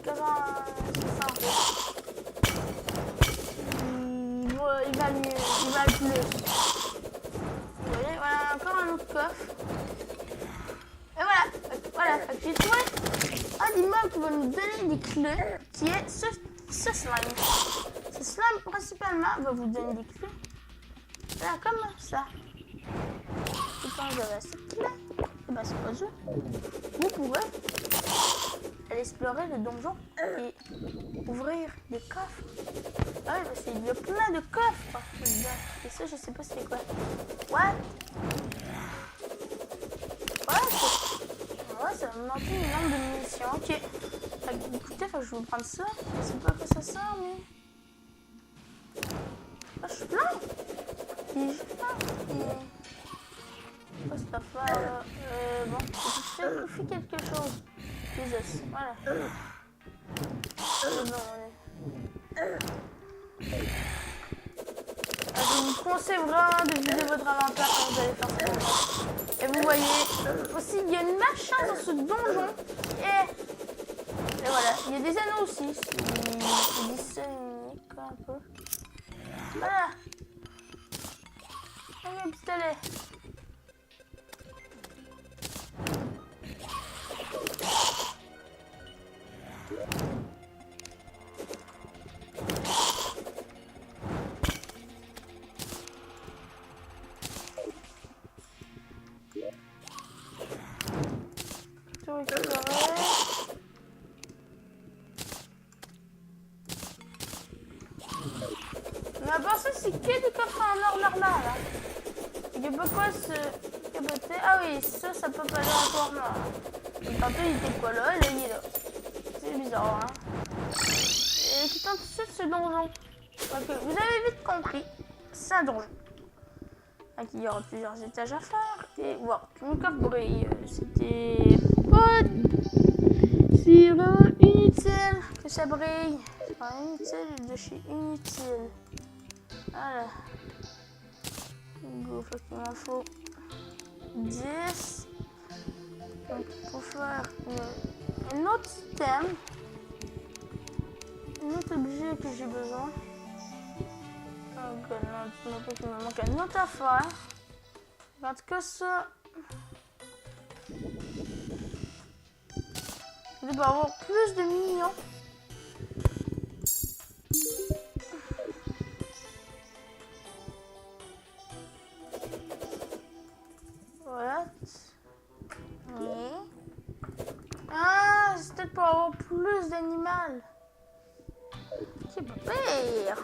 [SPEAKER 1] Comment c'est ça en fait? Il va mieux, il va plus. Vous voyez, voilà encore un autre coffre. Et voilà, j'ai trouvé un des mobs qui va nous donner des clés, qui est ce slime. Ce slime principalement va vous donner des clés. Voilà, comme ça. Et quand j'aurai cette clé, et ben c'est pas dur. Vous pouvez aller explorer le donjon et ouvrir des coffres. Ah oui, parce qu'il y a plein de coffres dedans. Et ça, je sais pas c'est quoi. What? Ouais, ça va me manquer une lampe de munitions. Ok. Écoutez, je vais prendre ça. Je sais pas à quoi ça sert, mais. Ah, je suis plein. Et je quoi cette affaire là? Bon, je sacrifie quelque chose. Les os, voilà. Bon, je vous conseille vraiment de vider votre inventaire quand vous allez faire ça. Et vous voyez, aussi il y a une malchance dans ce donjon. Et voilà, il y a des anneaux aussi. C'est dysonique un peu. Voilà. Un pistolet. récupérer. Mais à part ça, c'est que des coffres en or normal. Hein. Il y a pas quoi se capoter. Ah oui, ça peut pas aller encore noir. Tantôt il était quoi là, et là il est là. C'est bizarre, hein. Et quittant tout de suite ce donjon. Ok, vous avez vite compris. C'est un donjon. Donc il y aura plusieurs étages à faire. Et voilà, mon coffre brille. C'était pas si vraiment inutile que ça brille. C'est pas inutile de chez inutile. Voilà. Go, fait qu'il m'en faut 10. Donc pour faire un autre système, un autre objet que j'ai besoin. Ok, non, il me manque une autre affaire. En tout cas, ça. Je vais avoir plus de millions. What? Oui. Ah, c'est peut-être pour avoir plus d'animal. C'est pas pire.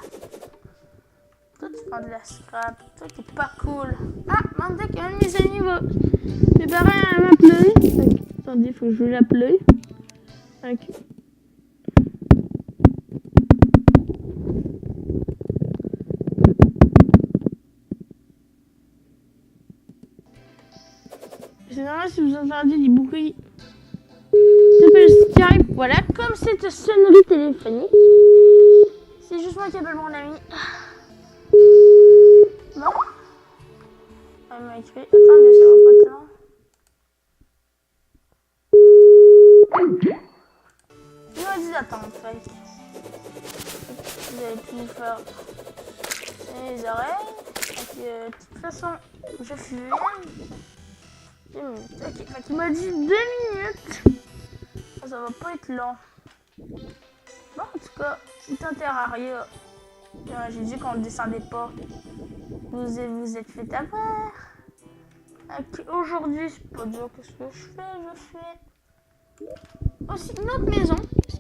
[SPEAKER 1] Toi, tu prends de la scrap. Toi, t'es pas cool. Ah, Mandek, un de mes amis va. Mes parents m'appeler. Attendez, faut que je l'appelle. Ok. C'est normal si vous entendez des bruits. T'appelles Skype. Voilà, comme cette sonnerie téléphonique. C'est juste moi qui appelle mon ami. Bon. Elle m'a écrit. Attendez, ça va pas être long. Il m'a dit d'attendre, fait. Vous allez plus faire les oreilles. Donc, de toute façon, je fume. 2 minutes. Ok, fait qu'il m'a dit 2 minutes. Ça va pas être long. Bon, en tout cas, c'est un terraria. J'ai dit qu'on ne descendait pas. Vous êtes fait avoir. Aujourd'hui, c'est pas dur. Qu'est-ce que je fais? Aussi une autre maison. Parce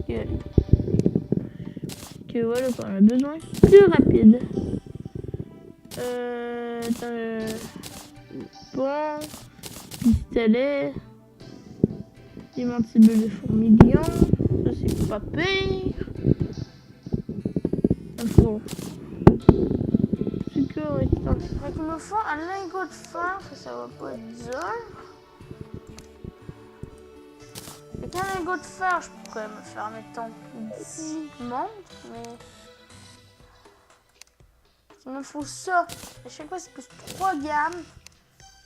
[SPEAKER 1] que voilà, on a besoin plus rapide. Bon. Pistolet. Des mandibules de fourmilion. Ça, c'est pas pire. Un four. Sécurité. Fait qu'il me faut un lingot de fer, ça va pas être dur. Avec un lingot de fer, je pourrais me faire, mettons, 10 montres, mais. Il me faut ça. À chaque fois, c'est plus 3 gammes.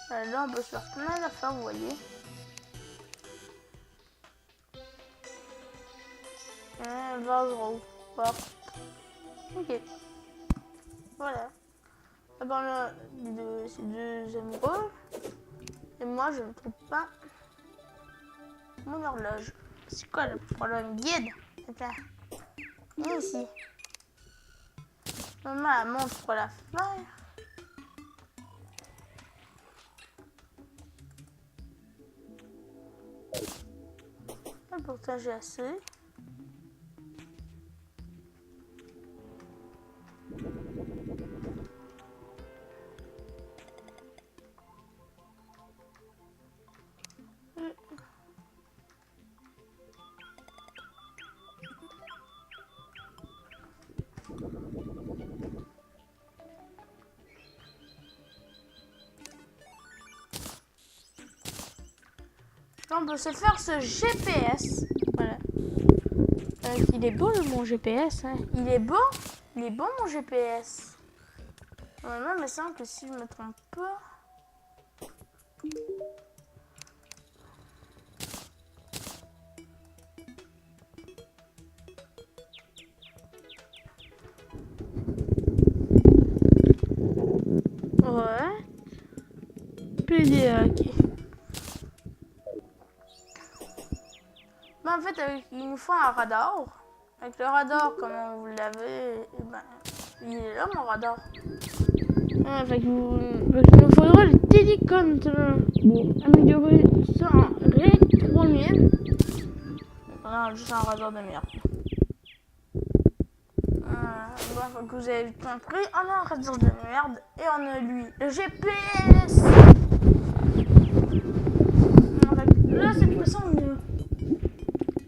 [SPEAKER 1] Là, on peut se faire plein d'affaires, vous voyez. Un vase rose. Bon. Ok. Voilà. D'abord là, ces deux amoureux. Et moi, je ne trouve pas mon horloge. C'est quoi le problème? Guide. Attends. Viens ici. Maman, elle montre pour la faire. Et pourtant, j'ai assez. On peut se faire ce GPS. Voilà. Il est beau mon GPS. Hein. Il est beau mon GPS. Normalement, il me semble que si je me trompe pas. Ouais. Ok. En fait, il nous faut un radar. Avec le radar, comme vous l'avez, il est là mon radar. Ah, fait que il nous faudra le télécompteur pour améliorer ça en rien que 3000. Non, juste un radar de merde. Bon, faut que vous avez vite compris. On a un radar de merde et on a lui, le GPS. Là, cette façon,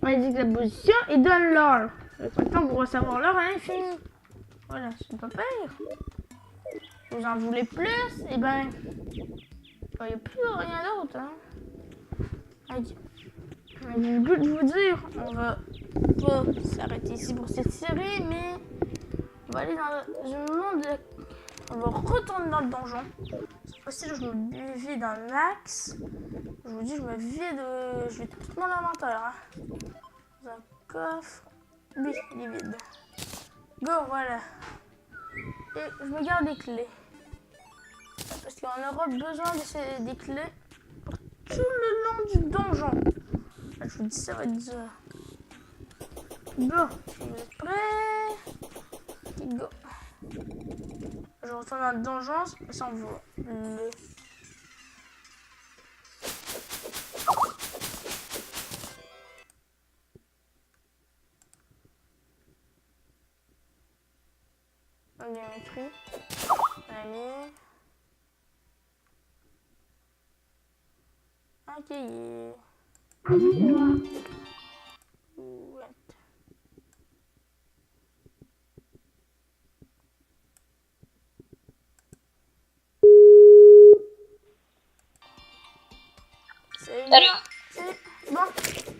[SPEAKER 1] on indique la position et donne l'heure. Maintenant, pour savoir l'heure à l'infini. Voilà, c'est pas pire. Vous en voulez plus? Eh ben, il n'y a plus rien d'autre. Hein. Okay. J'ai le goût de vous dire, on va pas s'arrêter ici pour cette série, mais on va aller dans une monde. On va retourner dans le donjon. Cette fois-ci, je me vide un max. Je vous dis, je me vide. Je vide tout mon inventaire. Hein. Dans un coffre. Oui, il est vide. Go, voilà. Et je me garde les clés. Parce qu'on aura besoin des clés pour tout le long du donjon. Là, je vous dis, ça va être dur. Bon, vous êtes prêts? Go. Je retourne dans le donjon, ça on voit. On a écrit. Allez. Un cahier. What? Salut. Bon,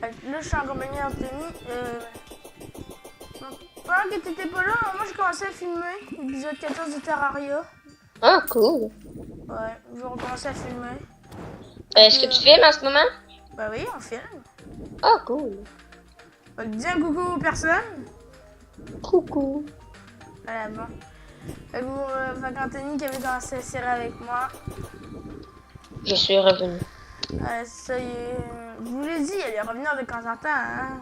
[SPEAKER 1] là je suis en compagnie d'Anthony. Pendant que t'étais pas là, moi j'ai commencé à filmer l'épisode 14 de Terraria.
[SPEAKER 2] Ah, cool.
[SPEAKER 1] Ouais, je vais recommencer à filmer.
[SPEAKER 2] Est-ce que tu filmes en ce moment?
[SPEAKER 1] Bah oui, on filme.
[SPEAKER 2] Ah, cool.
[SPEAKER 1] Fait que dis un coucou aux personnes.
[SPEAKER 2] Coucou.
[SPEAKER 1] Voilà, bon. Fait qu'Anthony qui avait commencé la série avec moi.
[SPEAKER 2] Je suis revenu.
[SPEAKER 1] Ça y est. Je vous l'ai dit, elle est revenue de temps en temps. Hein.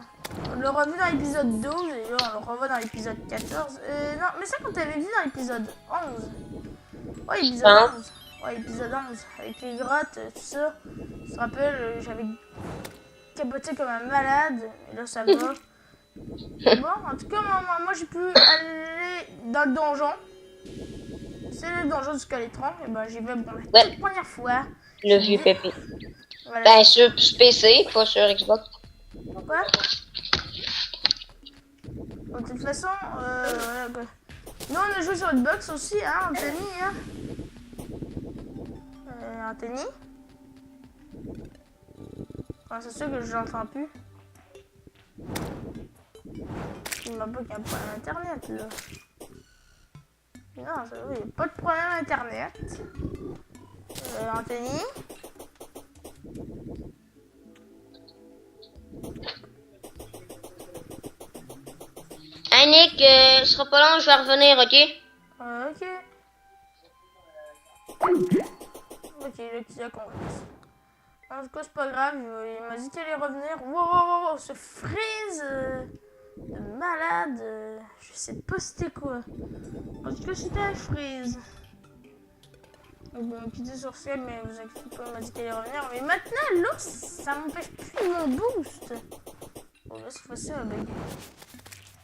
[SPEAKER 1] On l'a revu dans l'épisode 12 et là on le revoit dans l'épisode 14. Non, mais ça qu'on t'avait vu dans l'épisode 11. Ouais, épisode 11. Ouais, épisode 11. Avec les grottes, tout ça. Je te rappelle, j'avais capoté comme un malade. Et là, ça va. Bon, en tout cas, moi j'ai pu aller dans le donjon. C'est le donjon du Skeletron. Et ben, j'y vais pour la toute première fois.
[SPEAKER 2] Le vieux Pépé.
[SPEAKER 1] Voilà.
[SPEAKER 2] Ben, sur PC, pas sur Xbox.
[SPEAKER 1] Pourquoi? De toute façon, voilà quoi. Nous, on a joué sur Xbox aussi, hein, Anthony, hein. Anthony? Ah, c'est sûr que je l'entends plus. Il m'a pas qu'il y a un problème internet, là. Non, ça va, il n'y a pas de problème internet. Anthony?
[SPEAKER 2] Hey Nick, ce sera pas long, je vais revenir, ok?
[SPEAKER 1] Ok. Ok, le petit commence. En tout cas, c'est pas grave, il m'a dit qu'il allait revenir. Wow, ce freeze de malade. Je sais pas c'était quoi. En tout cas, c'était un freeze. Bon, petit sorcier, mais vous inquiétez pas, il m'a dit qu'il allait revenir. Mais maintenant, là, ça m'empêche plus mon boost. Bon, là, cette fois-ci, on bug.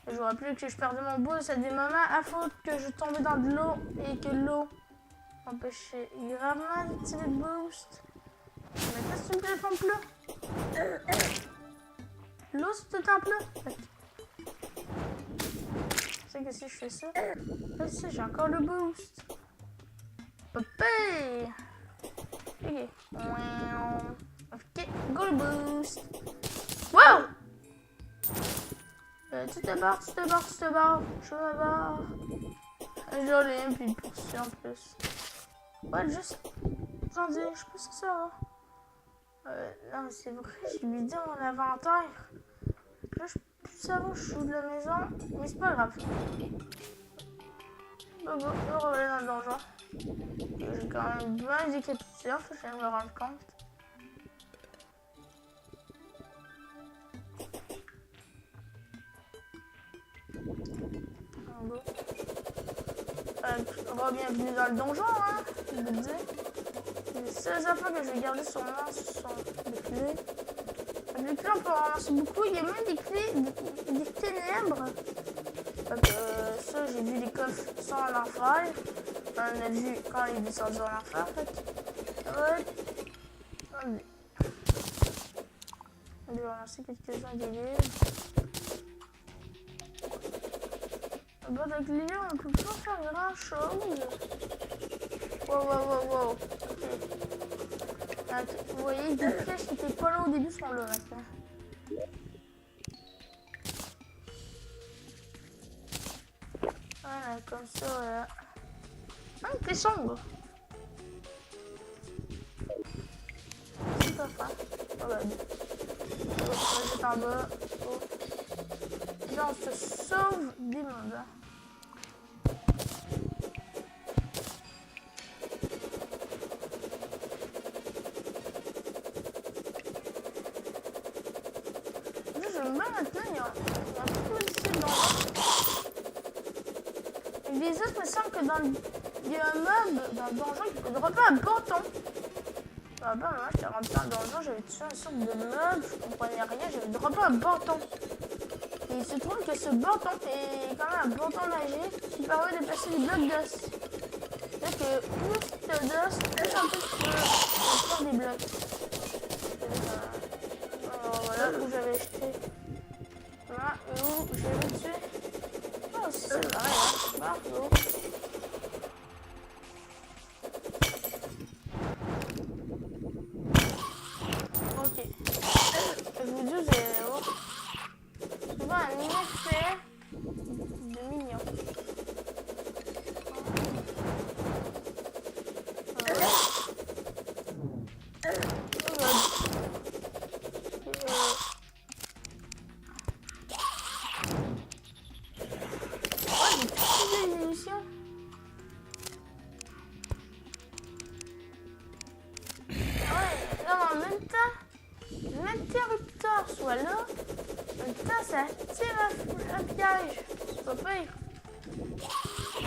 [SPEAKER 1] Je vous rappelle que je perdais mon boost à des moments à faute que je tombais dans de l'eau et que l'eau empêchait gravement d'activer le boost. Maintenant, c'est une plateforme plat. L'eau, c'est tout en plat. Tu sais que si je fais ça, là, si j'ai encore le boost. Popé! Ok. Ok, go le boost. Wow! Tu te barres. Je me barre. J'en ai un puis une poursuite en plus. Ouais, juste. Attendez, je sais pas si ça va. Non, mais c'est vrai, j'ai mis dans mon inventaire. Là, je peux plus savoir, je suis de la maison. Mais c'est pas grave. Bon, je vais revenir dans le donjon. J'ai quand même bien décapité, en fait, je viens de me rendre compte. Bienvenue dans le donjon, hein, je veux dire. Les seules affaires que je vais garder sur moi, ce sont des clés. Avec les clés, on peut en ramasser beaucoup. Il y a même des clés, des ténèbres. Ça, j'ai vu des coffres sans en enfer. On a vu quand il est descendu en enfer. Ouais. Allez. On va lancer quelques-uns des livres. Bon, avec les livres, on peut pas faire grand chose. Wow. Ok. Vous voyez, des pièges qui étaient pas là au début sont là maintenant. Voilà, comme ça, voilà. Ah, il fait sombre. C'est pas grave. Regarde. On va se mettre en bas. Oh. Là, on se sauve des mandats. J'aime bien maintenant, il y a un peu d'ici dans avec des autres, il me semble que il y a un mob dans le donjon qui peut dropper un bâton. Ah ben, moi, j'étais rentré dans le donjon, j'avais tué une sorte de mob, je comprenais rien, j'avais droppé un bâton. Et il se trouve que ce bâton est quand même un bâton magique qui permet de passer des blocs d'os. C'est-à-dire que plus t'as d'os, plus en plus tu peux faire des blocs. Alors voilà où j'avais jeté. Voilà, et où j'avais tué. Oh, c'est pareil, hein. Marteau. Ok. Je vous dis, j'ai souvent un effet de mignon. L'interrupteur soit là, en même temps ça tire un piège, c'est pas pire. En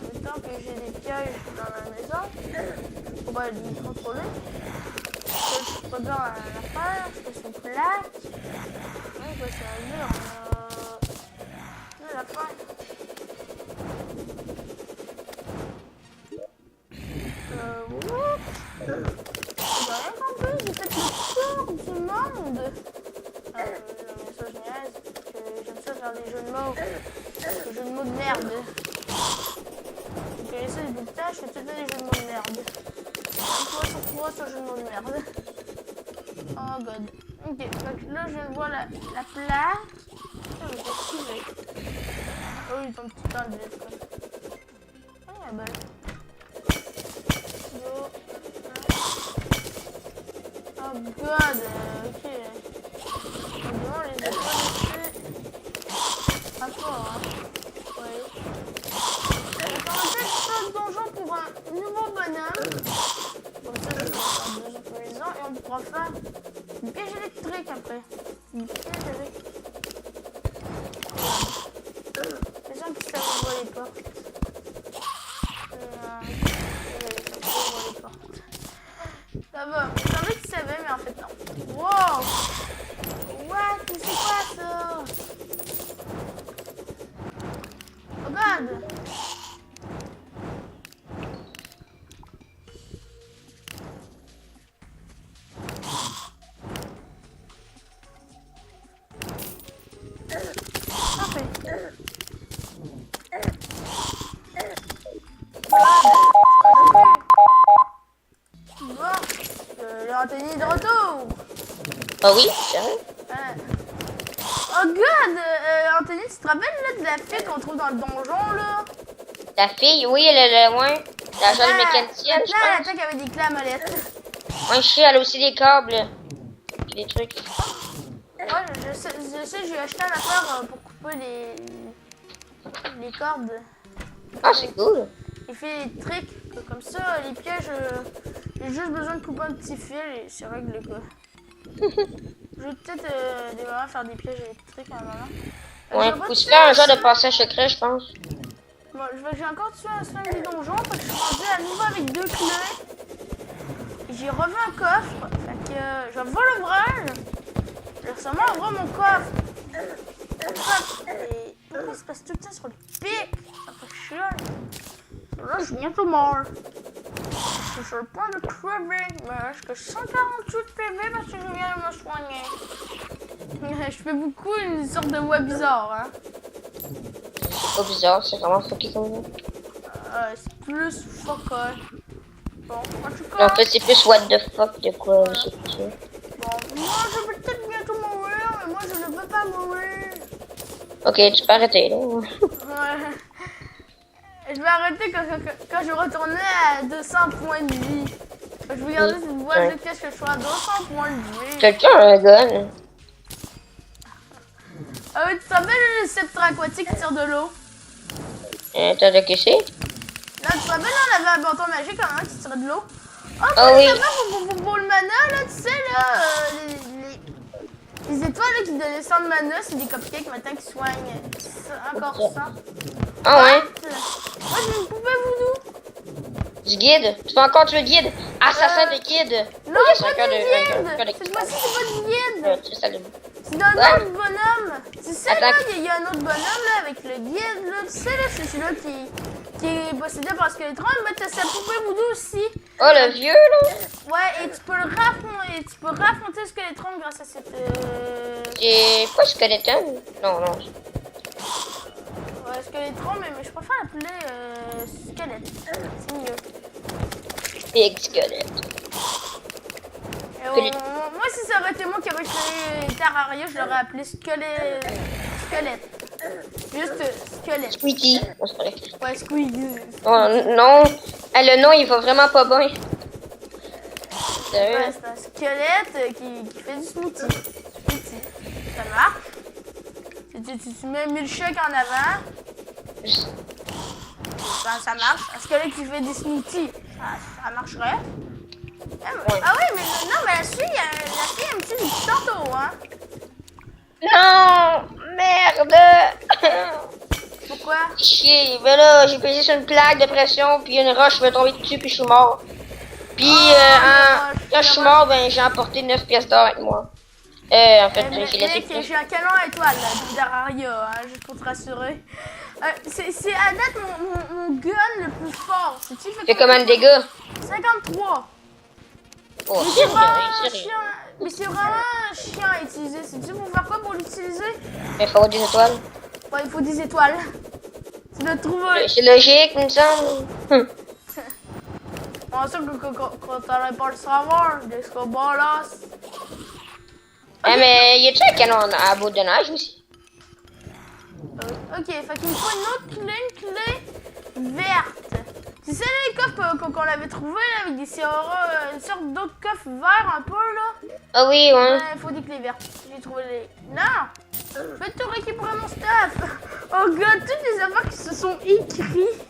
[SPEAKER 1] même temps que j'ai des pièges dans la maison, on va les contrôler. Je suis pas bien à l'affaire, parce que c'est plate. Ouais, bah c'est un dur, on a la fin. J'ai rien compris, j'ai fait le tour du monde. Mais ça je niaise, parce que j'aime ça faire des jeux de mots. Des jeux de mots de merde. Vous connaissez depuis le temps, je fais tout le temps des jeux de mots de merde. Une fois sur jeu de mots de merde. Oh god. Ok, donc là je vois la plaque. Putain, mais c'est stylé. Oh, il tombe tout dans le vide quoi. Oh, il y a la balle. Go. Oh god, ok. Bon, les a pas laissés à fort, hein. Oui. On va peut-être faire le donjon pour un nouveau bonhomme. Comme ça, je vais faire 2 autres maisons et on pourra faire une piège électrique après. Une piège avec. Les gens qui savent ouvrir les portes. Ça va, je savais qu'ils savaient, mais en fait non. Wow! What? Mais c'est quoi ça? Regarde! Parfait. Anthony est de retour!
[SPEAKER 2] Ah oui, sérieux?
[SPEAKER 1] Oh god! Anthony, tu te rappelles là, de la fille qu'on trouve dans le donjon là?
[SPEAKER 2] La fille, oui, elle est loin. La jeune mécanicienne, je
[SPEAKER 1] la
[SPEAKER 2] pense.
[SPEAKER 1] qui avait des clés à molette.
[SPEAKER 2] Ouais, je sais, elle a aussi des câbles. Des trucs.
[SPEAKER 1] Ouais, je sais, j'ai acheté un affaire pour couper les cordes.
[SPEAKER 2] Ah, c'est cool.
[SPEAKER 1] Il fait des tricks comme ça, les pièges, j'ai juste besoin de couper un petit fil et c'est réglé quoi. Je vais peut-être faire des pièges électriques à un moment.
[SPEAKER 2] Ouais, faut se faire un genre de passage secret, je pense.
[SPEAKER 1] j'ai encore tué un slime du donjon parce que je suis rendu à nouveau avec 2 clés. Et j'ai revu un coffre. Fait que je vais l'ouvrage. Je vais sûrement ouvrir mon coffre. Et pourquoi il se passe tout le temps sur le pic? Ça fait chier. Là, je suis bientôt mort. Je suis sur le point de crever. Mais je suis 148 PV parce que je viens de me soigner. Je fais beaucoup une sorte de voix bizarre, hein.
[SPEAKER 2] C'est pas bizarre, c'est vraiment fucké comme ça.
[SPEAKER 1] C'est plus fuck. Bon, en tout cas.
[SPEAKER 2] En fait, c'est plus what the fuck de quoi, je sais pas.
[SPEAKER 1] Bon, moi je vais peut-être bientôt mourir, mais moi je ne veux pas mourir.
[SPEAKER 2] Ok, tu peux arrêter là.
[SPEAKER 1] Ouais. Je vais arrêter quand je vais retourner à 200 points de vie. Je vais regarder cette boîte de qu'est-ce que je fais à 200 points de vie.
[SPEAKER 2] Quelqu'un a un gun?
[SPEAKER 1] Ah oui, tu te rappelles le sceptre aquatique qui tire de l'eau?
[SPEAKER 2] T'as de caissé?
[SPEAKER 1] Là, tu te rappelles, là, on avait un bâton magique quand même qui tirait de l'eau. Oh,
[SPEAKER 2] Ah oui.
[SPEAKER 1] pour le mana, là, tu sais, là, les étoiles là, qui donnaient 100 de mana, c'est des cupcakes maintenant qui soignent encore 100.
[SPEAKER 2] Ah ouais?
[SPEAKER 1] Moi, j'ai une poupée voodoo.
[SPEAKER 2] Du guide? Tu fais encore tuer le guide? Assassin de guide!
[SPEAKER 1] Non, c'est pas du guide! Cette fois-ci, c'est pas du guide! C'est d'un autre bonhomme! Tu sais, là, il y a un autre bonhomme, là, avec le guide, là. Tu sais, là, c'est celui-là qui est possédé par Skeletron, mais t'as sa poupée voodoo aussi.
[SPEAKER 2] Oh, le vieux, là?
[SPEAKER 1] Ouais, et tu peux le raffronter Skeletron grâce à cette...
[SPEAKER 2] C'est pas Skeleton? Non.
[SPEAKER 1] Ouais, Skeletron, mais je préfère l'appeler Squelette. C'est mieux.
[SPEAKER 2] Big Skelett.
[SPEAKER 1] Moi, si ça aurait été moi qui aurais créé Terraria, je l'aurais appelé Squelette. Juste Squelette.
[SPEAKER 2] Squeaky.
[SPEAKER 1] Ouais, Squeaky.
[SPEAKER 2] Oh, non. Le nom, il va vraiment pas bien.
[SPEAKER 1] Ouais, c'est un squelette qui fait du smoothie. Ça marche. Tu mets 1000 chèques en avant. Ça marche. Un squelette qui fait des smoothies, ça marcherait. Ah oui, mais non, mais la fille a un petit tantôt, hein.
[SPEAKER 2] Non, merde.
[SPEAKER 1] Pourquoi?
[SPEAKER 2] Chier, ben là, j'ai pesé sur une plaque de pression, puis une roche me tomber dessus, puis je suis mort. Puis, quand je suis mort, ben, j'ai emporté 9 pièces d'or avec moi. En fait, j'ai laissé plus.
[SPEAKER 1] J'ai un canon à étoile, là, du Terraria, hein, juste pour te rassurer. C'est à date mon gun le plus fort.
[SPEAKER 2] Fait combien de dégâts?
[SPEAKER 1] 53.
[SPEAKER 2] Oh,
[SPEAKER 1] mais
[SPEAKER 2] c'est rien.
[SPEAKER 1] Mais c'est vraiment chiant à utiliser. Sais-tu pour faire quoi pour l'utiliser?
[SPEAKER 2] Il faut des étoiles.
[SPEAKER 1] Ouais, il faut des étoiles. Tu dois trouver.
[SPEAKER 2] C'est logique, il me semble.
[SPEAKER 1] Bon, sûr que quand t'aurais pas le savoir, des scobolas.
[SPEAKER 2] Mais y a-tu un canon à bout de neige aussi?
[SPEAKER 1] Ok, fait qu'il me faut une clé verte. Tu sais les coffres qu'on avait trouvés avec des Sierra, une sorte d'autres coffres verts un peu là?
[SPEAKER 2] Ah oui, ouais.
[SPEAKER 1] Il faut des clés vertes. J'ai trouvé les... Non! Fais tout récupérer mon stuff! Oh god, toutes les affaires qui se sont écrites!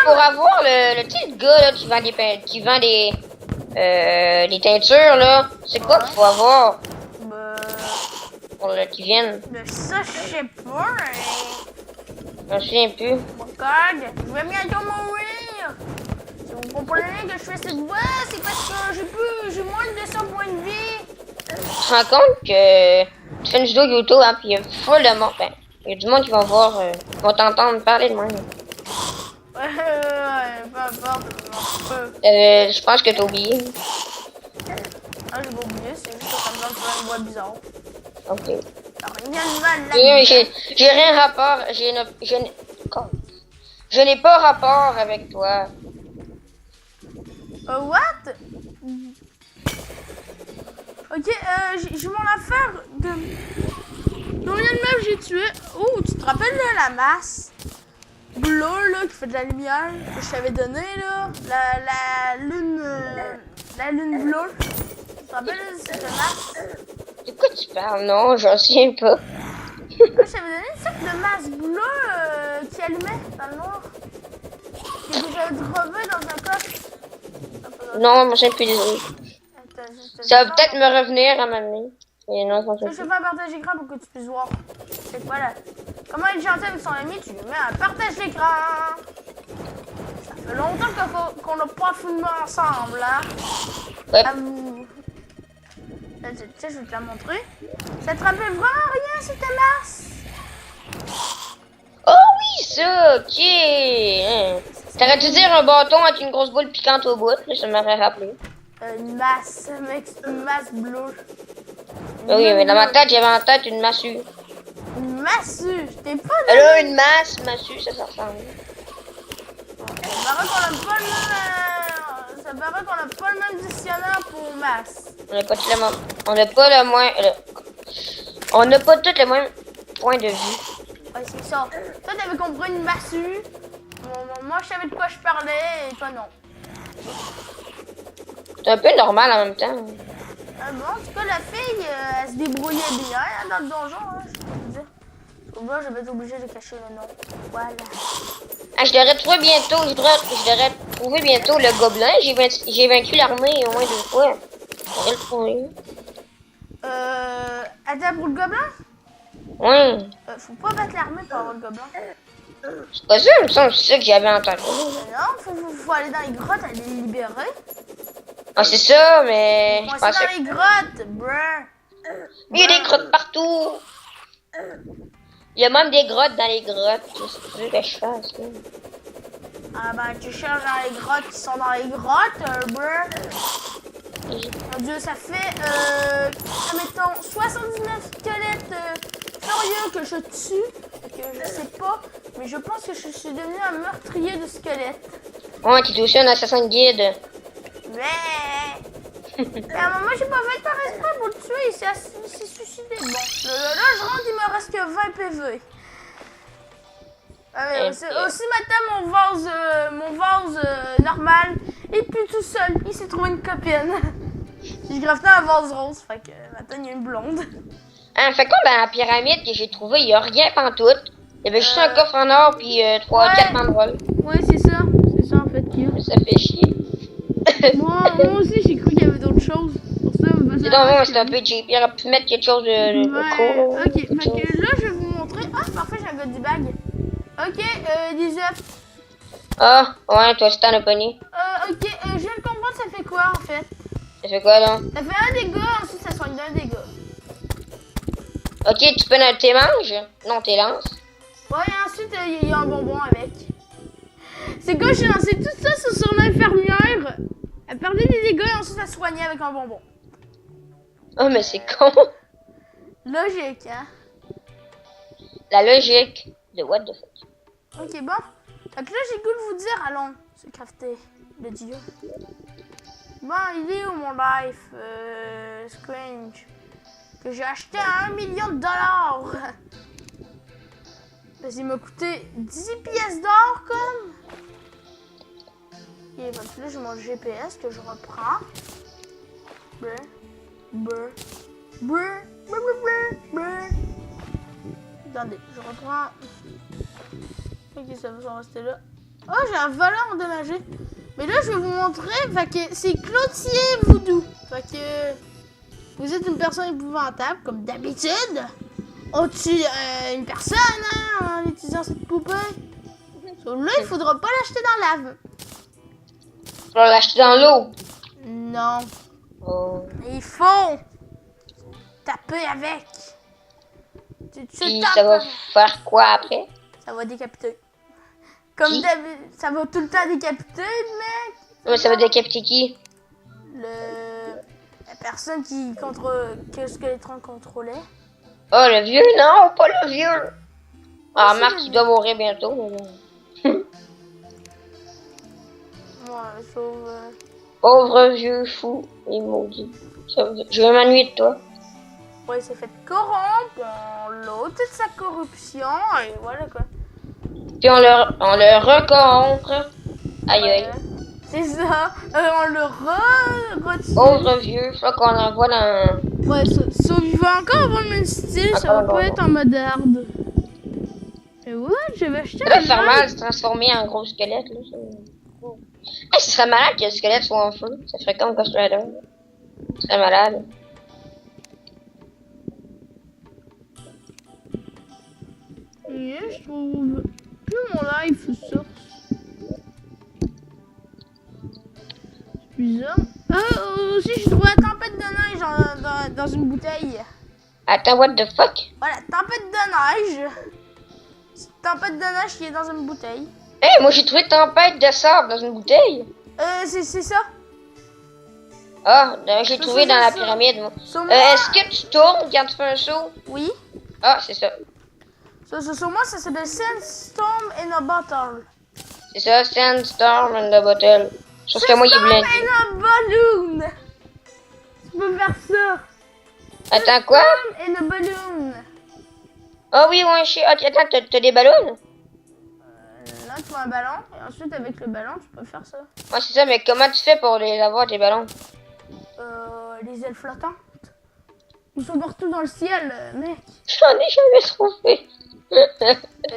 [SPEAKER 2] Pour avoir le petit gars là, qui vend des teintures là, c'est quoi qu'il faut avoir? Pour qui viennent?
[SPEAKER 1] Ça, je sais pas.
[SPEAKER 2] Je me souviens plus.
[SPEAKER 1] Mon code, je vais bientôt mourir. Si vous comprenez que je fais cette voix, c'est parce que j'ai moins de 200 points de vie.
[SPEAKER 2] Tu te rends compte que tu fais une vidéo YouTube, hein, puis il y a full de monde. Ben, il y a du monde qui va voir, vont t'entendre parler de moi.
[SPEAKER 1] Ouais, peu importe.
[SPEAKER 2] Je pense que t'as oublié.
[SPEAKER 1] Ah, j'ai pas oublié, c'est juste que ça me donne une voix bizarre.
[SPEAKER 2] Ok.
[SPEAKER 1] Alors,
[SPEAKER 2] j'ai rien rapport, je n'ai pas rapport avec toi.
[SPEAKER 1] What? Ok, j'ai mon affaire de... Combien de meufs j'ai tué? Oh, tu te rappelles de la masse bleue, là, qui fait de la lumière, que je t'avais donné là? La lune bleue. Tu te rappelles de cette masse?
[SPEAKER 2] De quoi tu parles? Non, j'en souviens pas.
[SPEAKER 1] Je t'avais donné une sorte de masse bleue qui allumait dans le noir. Qui est déjà drobée dans un coffre.
[SPEAKER 2] Non, moi j'ai plus désolé. Ça va peut-être me revenir à m'amener.
[SPEAKER 1] Je vais faire un partage écran pour que tu puisses voir. C'est quoi là? Comment être gentil avec son ami, tu lui mets un partage d'écran. Ça fait longtemps qu'on n'a pas filmé ensemble, hein.
[SPEAKER 2] Ouais.
[SPEAKER 1] Là, tiens, je vais te la montrer. Ça te rappelle vraiment rien, cette masse?
[SPEAKER 2] Oh oui, ça, ok. T'aurais dû dire un bâton avec une grosse boule piquante au bout, là, ça m'aurait rappelé.
[SPEAKER 1] Une masse, mec, une masse bleue.
[SPEAKER 2] Oui, mais dans ma tête, j'avais en tête une massue.
[SPEAKER 1] Une massue, je t'ai pas
[SPEAKER 2] Elle
[SPEAKER 1] donné.
[SPEAKER 2] a une massue, ça ressemble.
[SPEAKER 1] Ça paraît qu'on n'a pas le même... Ça paraît qu'on n'a pas le même dictionnaire pour masse.
[SPEAKER 2] On n'a pas tous le même... On n'a pas le moins... On n'a pas tous le même point de vue.
[SPEAKER 1] Ouais, c'est ça. Toi, t'avais compris une massue. Moi, je savais de quoi je parlais et toi, non.
[SPEAKER 2] C'est un peu normal en même temps.
[SPEAKER 1] Bon, en tout cas, la fille, elle se débrouillait bien hein, dans le donjon, hein, je peux te dire. Au moins, je vais être obligé de cacher le nom. Voilà.
[SPEAKER 2] Ah, je devrais trouver bientôt, je devrais trouver bientôt le gobelin. J'ai vaincu l'armée au moins 2 fois. Je devrais le trouver.
[SPEAKER 1] Attends, pour le gobelin?
[SPEAKER 2] Oui.
[SPEAKER 1] Faut pas battre l'armée pour avoir le gobelin.
[SPEAKER 2] C'est pas sûr, il me semble que c'est ça que j'avais entendu.
[SPEAKER 1] Non, faut aller dans les grottes, aller les libérer.
[SPEAKER 2] Ah, c'est ça, mais
[SPEAKER 1] Moi,
[SPEAKER 2] je
[SPEAKER 1] c'est
[SPEAKER 2] pensais...
[SPEAKER 1] dans les grottes, bruh.
[SPEAKER 2] Il y a des grottes partout. Il y a même des grottes dans les grottes. Qu'est-ce que tu veux que je fasse, là?
[SPEAKER 1] Ah ben, tu cherches dans les grottes qui sont dans les grottes, bruh. Mon Dieu, ça fait, admettons, 79 squelettes furieux que je tue. Que je sais pas, mais je pense que je suis devenu un meurtrier de squelettes.
[SPEAKER 2] Ouais, tu es aussi un assassin de guide.
[SPEAKER 1] Mais à un moment, j'ai pas fait par exprès pour le tuer, il s'est suicidé. Bon, là, je rentre, il me reste que 20 PV. Aussi maintenant, mon vase normal, et puis tout seul, il s'est trouvé une copine. J'ai grafté un vase rose, fait que maintenant, il y a une blonde.
[SPEAKER 2] Hein, fait quoi, dans la pyramide que j'ai trouvé, il n'y a rien pantoute. Il y avait juste un coffre en or, puis 3-4 banderoles.
[SPEAKER 1] Ouais, c'est ça en fait qu'il y a.
[SPEAKER 2] Ça fait chier.
[SPEAKER 1] Moi aussi, j'ai cru qu'il y avait d'autres choses. Pour ça,
[SPEAKER 2] C'est donc bon, c'est un peu cheap. Il aurait pu mettre quelque chose de cool.
[SPEAKER 1] Ok, fait que là, je vais vous montrer. Ah, parfait, j'ai un god bag. Ok, 19.
[SPEAKER 2] Ah, ouais, toi aussi t'en as pogné.
[SPEAKER 1] Ok, je viens de comprendre, ça fait quoi en fait?
[SPEAKER 2] Ça fait quoi, donc?
[SPEAKER 1] Ça fait un dégât, ensuite ça soigne d'un dégât.
[SPEAKER 2] Ok, tu peux dans tes manches? Non, tes lances.
[SPEAKER 1] Ouais, et ensuite, il y a un bonbon avec. C'est quand j'ai lancé tout ça sur son infirmière. Elle perdait des dégâts et ensuite elle soignait avec un bonbon.
[SPEAKER 2] Oh, mais c'est con.
[SPEAKER 1] Logique, hein?
[SPEAKER 2] La logique de what the fuck.
[SPEAKER 1] Ok, bon. Fait que là, j'ai le goût de vous dire, allons, se crafter le dieu. Bon, il est où mon life? Strange. Que j'ai acheté à 1 million de dollars. Parce qu'il m'a coûté 10 pièces d'or, comme. Et donc là, j'ai mon GPS que je reprends. Brr. Brr. Brr. Brr. Brr. Brr. Attendez, je reprends. Ok, ça va rester là. Oh, j'ai un voleur endommagé. Mais là, je vais vous montrer. Fait que c'est Cloutier Voodoo. Fait que vous êtes une personne épouvantable, comme d'habitude. On tue une personne hein, en utilisant cette poupée. Sauf là, il faudra pas l'acheter dans la lave.
[SPEAKER 2] Faut l'acheter dans l'eau.
[SPEAKER 1] Non.
[SPEAKER 2] Oh.
[SPEAKER 1] Il faut taper avec.
[SPEAKER 2] Puis ça va faire quoi après?
[SPEAKER 1] Ça va décapiter. Comme d'habitude, ça va tout le temps décapiter, le mec.
[SPEAKER 2] Ouais, ça va décapiter qui?
[SPEAKER 1] La personne qui contrôle, que Skeletron contrôlait.
[SPEAKER 2] Oh, le vieux? Non, pas le vieux. Ah, Marc, il doit mourir bientôt.
[SPEAKER 1] Ouais, sauf...
[SPEAKER 2] Pauvre vieux fou et maudit. Je vais m'ennuyer de toi.
[SPEAKER 1] Ouais, il s'est fait corrompre, on l'a toute sa corruption, et voilà quoi.
[SPEAKER 2] Puis on le recorrompt. Aïe aïe.
[SPEAKER 1] C'est ça, on le retire.
[SPEAKER 2] Pauvre vieux, faut qu'on l'envoie dans...
[SPEAKER 1] Ouais, survivant encore avant le même style, ça va pas être en mode hard. Et ouais, j'avais acheté
[SPEAKER 2] ça va faire mal de se transformer en gros squelette. Là, hey, ce serait malade que le squelette soit en feu. Ça ferait comme Ghost Rider. Ce serait malade.
[SPEAKER 1] Et je trouve plus mon life source. C'est bizarre. Ah, aussi, je trouve la tempête de neige dans une bouteille.
[SPEAKER 2] Attends, what the fuck?
[SPEAKER 1] Voilà, tempête de neige. Tempête de neige qui est dans une bouteille.
[SPEAKER 2] Hey, moi j'ai trouvé tempête de sable dans une bouteille.
[SPEAKER 1] C'est ça.
[SPEAKER 2] Ah, j'ai trouvé dans la pyramide, moi. Est-ce que tu tournes quand tu fais un saut?
[SPEAKER 1] Oui.
[SPEAKER 2] Ah, c'est ça.
[SPEAKER 1] Sur moi, ça s'appelle Sandstorm in a Bottle.
[SPEAKER 2] C'est ça, Sandstorm in the Bottle. Sauf que moi, il est blindé.
[SPEAKER 1] Sandstorm in a Balloon. Tu peux faire ça.
[SPEAKER 2] Attends, quoi?
[SPEAKER 1] Sandstorm in a Balloon.
[SPEAKER 2] Ah oui, ouais, attends, t'as des ballons?
[SPEAKER 1] Là, tu vois un ballon, et ensuite, avec le ballon, tu peux faire ça.
[SPEAKER 2] Ouais, c'est ça, mais comment tu fais pour les avoir, tes ballons?
[SPEAKER 1] Les ailes flottantes. Ils sont partout dans le ciel, mec.
[SPEAKER 2] J'en ai jamais trouvé.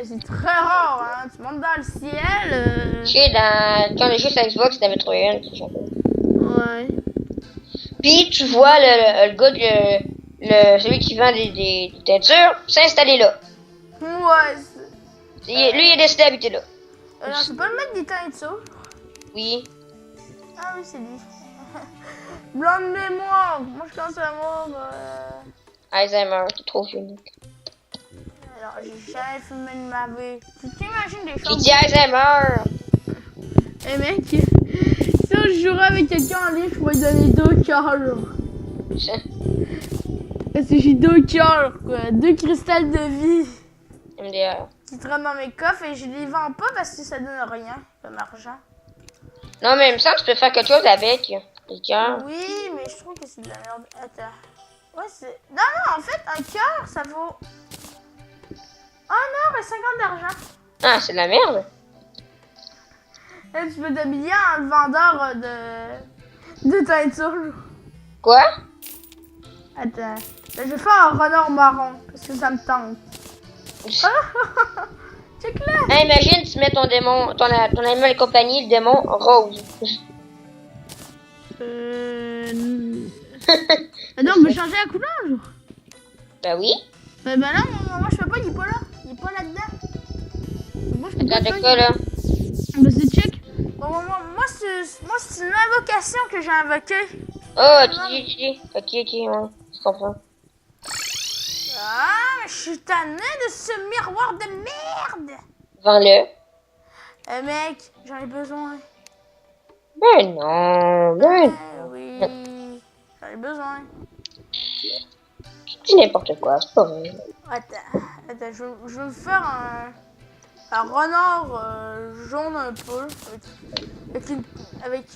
[SPEAKER 1] C'est très rare, hein. Tu montes dans le ciel.
[SPEAKER 2] Je sais, quand j'ai joué sur Xbox, t'avais trouvé une.
[SPEAKER 1] Ouais.
[SPEAKER 2] Puis, tu vois le gars, celui qui vend des teintures, s'installer là.
[SPEAKER 1] Ouais.
[SPEAKER 2] Lui, il est décidé d'habiter là.
[SPEAKER 1] Non, je peux pas le mettre des teintures.
[SPEAKER 2] Oui.
[SPEAKER 1] Ah oui, c'est lui. Blanc de mémoire. Moi, je commence à mort.
[SPEAKER 2] Alzheimer, t'es trop unique.
[SPEAKER 1] Alors, j'ai jamais fumé de ma vie. Tu t'imagines des
[SPEAKER 2] Qui
[SPEAKER 1] choses...
[SPEAKER 2] dit Alzheimer?
[SPEAKER 1] Eh mec, si on jouerait avec quelqu'un en ligne, je pourrais lui donner 2 cœurs. Parce que j'ai 2 cœurs, quoi. 2 cristals de vie.
[SPEAKER 2] MDR.
[SPEAKER 1] Qui traînent dans mes coffres et je les vends pas parce que ça donne rien comme argent.
[SPEAKER 2] Non, mais il me semble que tu peux faire quelque chose avec les cœurs.
[SPEAKER 1] Oui, mais je trouve que c'est de la merde. Attends. Ouais, c'est... Non, en fait, un cœur, ça vaut 1,50 € d'argent.
[SPEAKER 2] Ah, c'est de la merde.
[SPEAKER 1] Là, tu peux t'habiller en vendeur de teinture.
[SPEAKER 2] Quoi?
[SPEAKER 1] Attends. Là, je vais faire un renard marron parce que ça me tente. Check-le.
[SPEAKER 2] Hey, imagine, tu mets ton démon, ton animal de compagnie, le démon rose.
[SPEAKER 1] Non, on peut changer la couleur, genre.
[SPEAKER 2] Ben oui.
[SPEAKER 1] Ben non, moi je peux pas, il est pas là. Il est pas là-dedans. Moi je peux pas.
[SPEAKER 2] Regarde de quoi, là?
[SPEAKER 1] Ben c'est check. Bon, moi c'est une invocation que j'ai invoquée.
[SPEAKER 2] Oh, ok, ouais, je comprends.
[SPEAKER 1] Ah, mais je suis tannée de ce miroir de merde.
[SPEAKER 2] Vends-le.
[SPEAKER 1] Mec, j'en ai besoin.
[SPEAKER 2] Ben non, ben.
[SPEAKER 1] Oui, j'en ai besoin.
[SPEAKER 2] Tu dis n'importe quoi, c'est pas vrai.
[SPEAKER 1] Attends, je vais me faire un renard jaune un peu. Avec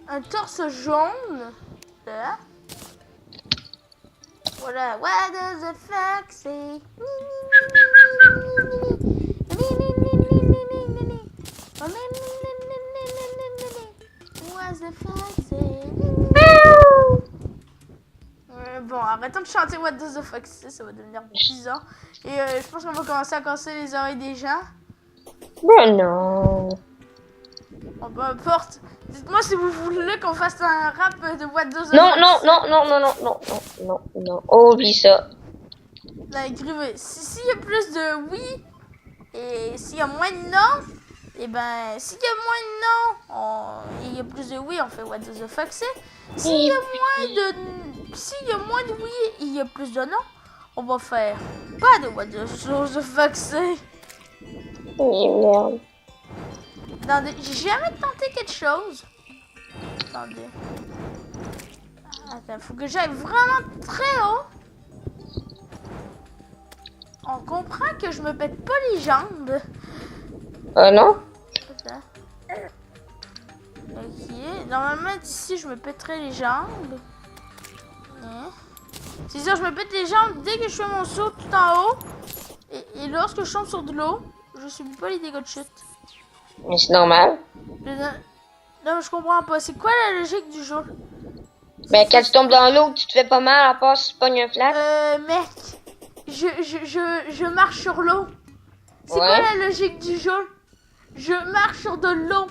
[SPEAKER 1] un torse jaune. Là. Voilà. What does the fox say? What does the fox say? Bon, arrêtons de chanter What does the fox say, ça va devenir bizarre. Et je pense qu'on va commencer à casser les oreilles des gens.
[SPEAKER 2] Ben non.
[SPEAKER 1] Bon, peu importe. Dites-moi si vous voulez qu'on fasse un rap de What does the
[SPEAKER 2] Non,
[SPEAKER 1] fox say.
[SPEAKER 2] non. Oublie ça.
[SPEAKER 1] Là, écrivez. S'il y a plus de oui et s'il y a moins de non, et ben, s'il y a moins de non, il y a plus de oui, on fait What does the fox say. S'il y a moins de oui et il y a plus de non, on va faire pas de What does the fox say.
[SPEAKER 2] Oui, merde.
[SPEAKER 1] Attendez, j'ai jamais tenté quelque chose. Attendez. Attends, faut que j'aille vraiment très haut. On comprend que je me pète pas les jambes.
[SPEAKER 2] Non?
[SPEAKER 1] Attends. Ok, normalement d'ici je me pèterai les jambes. C'est sûr, je me pète les jambes dès que je fais mon saut tout en haut. Et lorsque je tombe sur de l'eau, je subis pas les dégâts de chute.
[SPEAKER 2] Mais c'est normal.
[SPEAKER 1] Non, je comprends pas. C'est quoi la logique du jeu?
[SPEAKER 2] Ben, quand tu tombes dans l'eau, tu te fais pas mal à part si tu pognes un flash.
[SPEAKER 1] Mec, je marche sur l'eau. C'est
[SPEAKER 2] Ouais.
[SPEAKER 1] quoi la logique du jeu? Je marche sur de l'eau.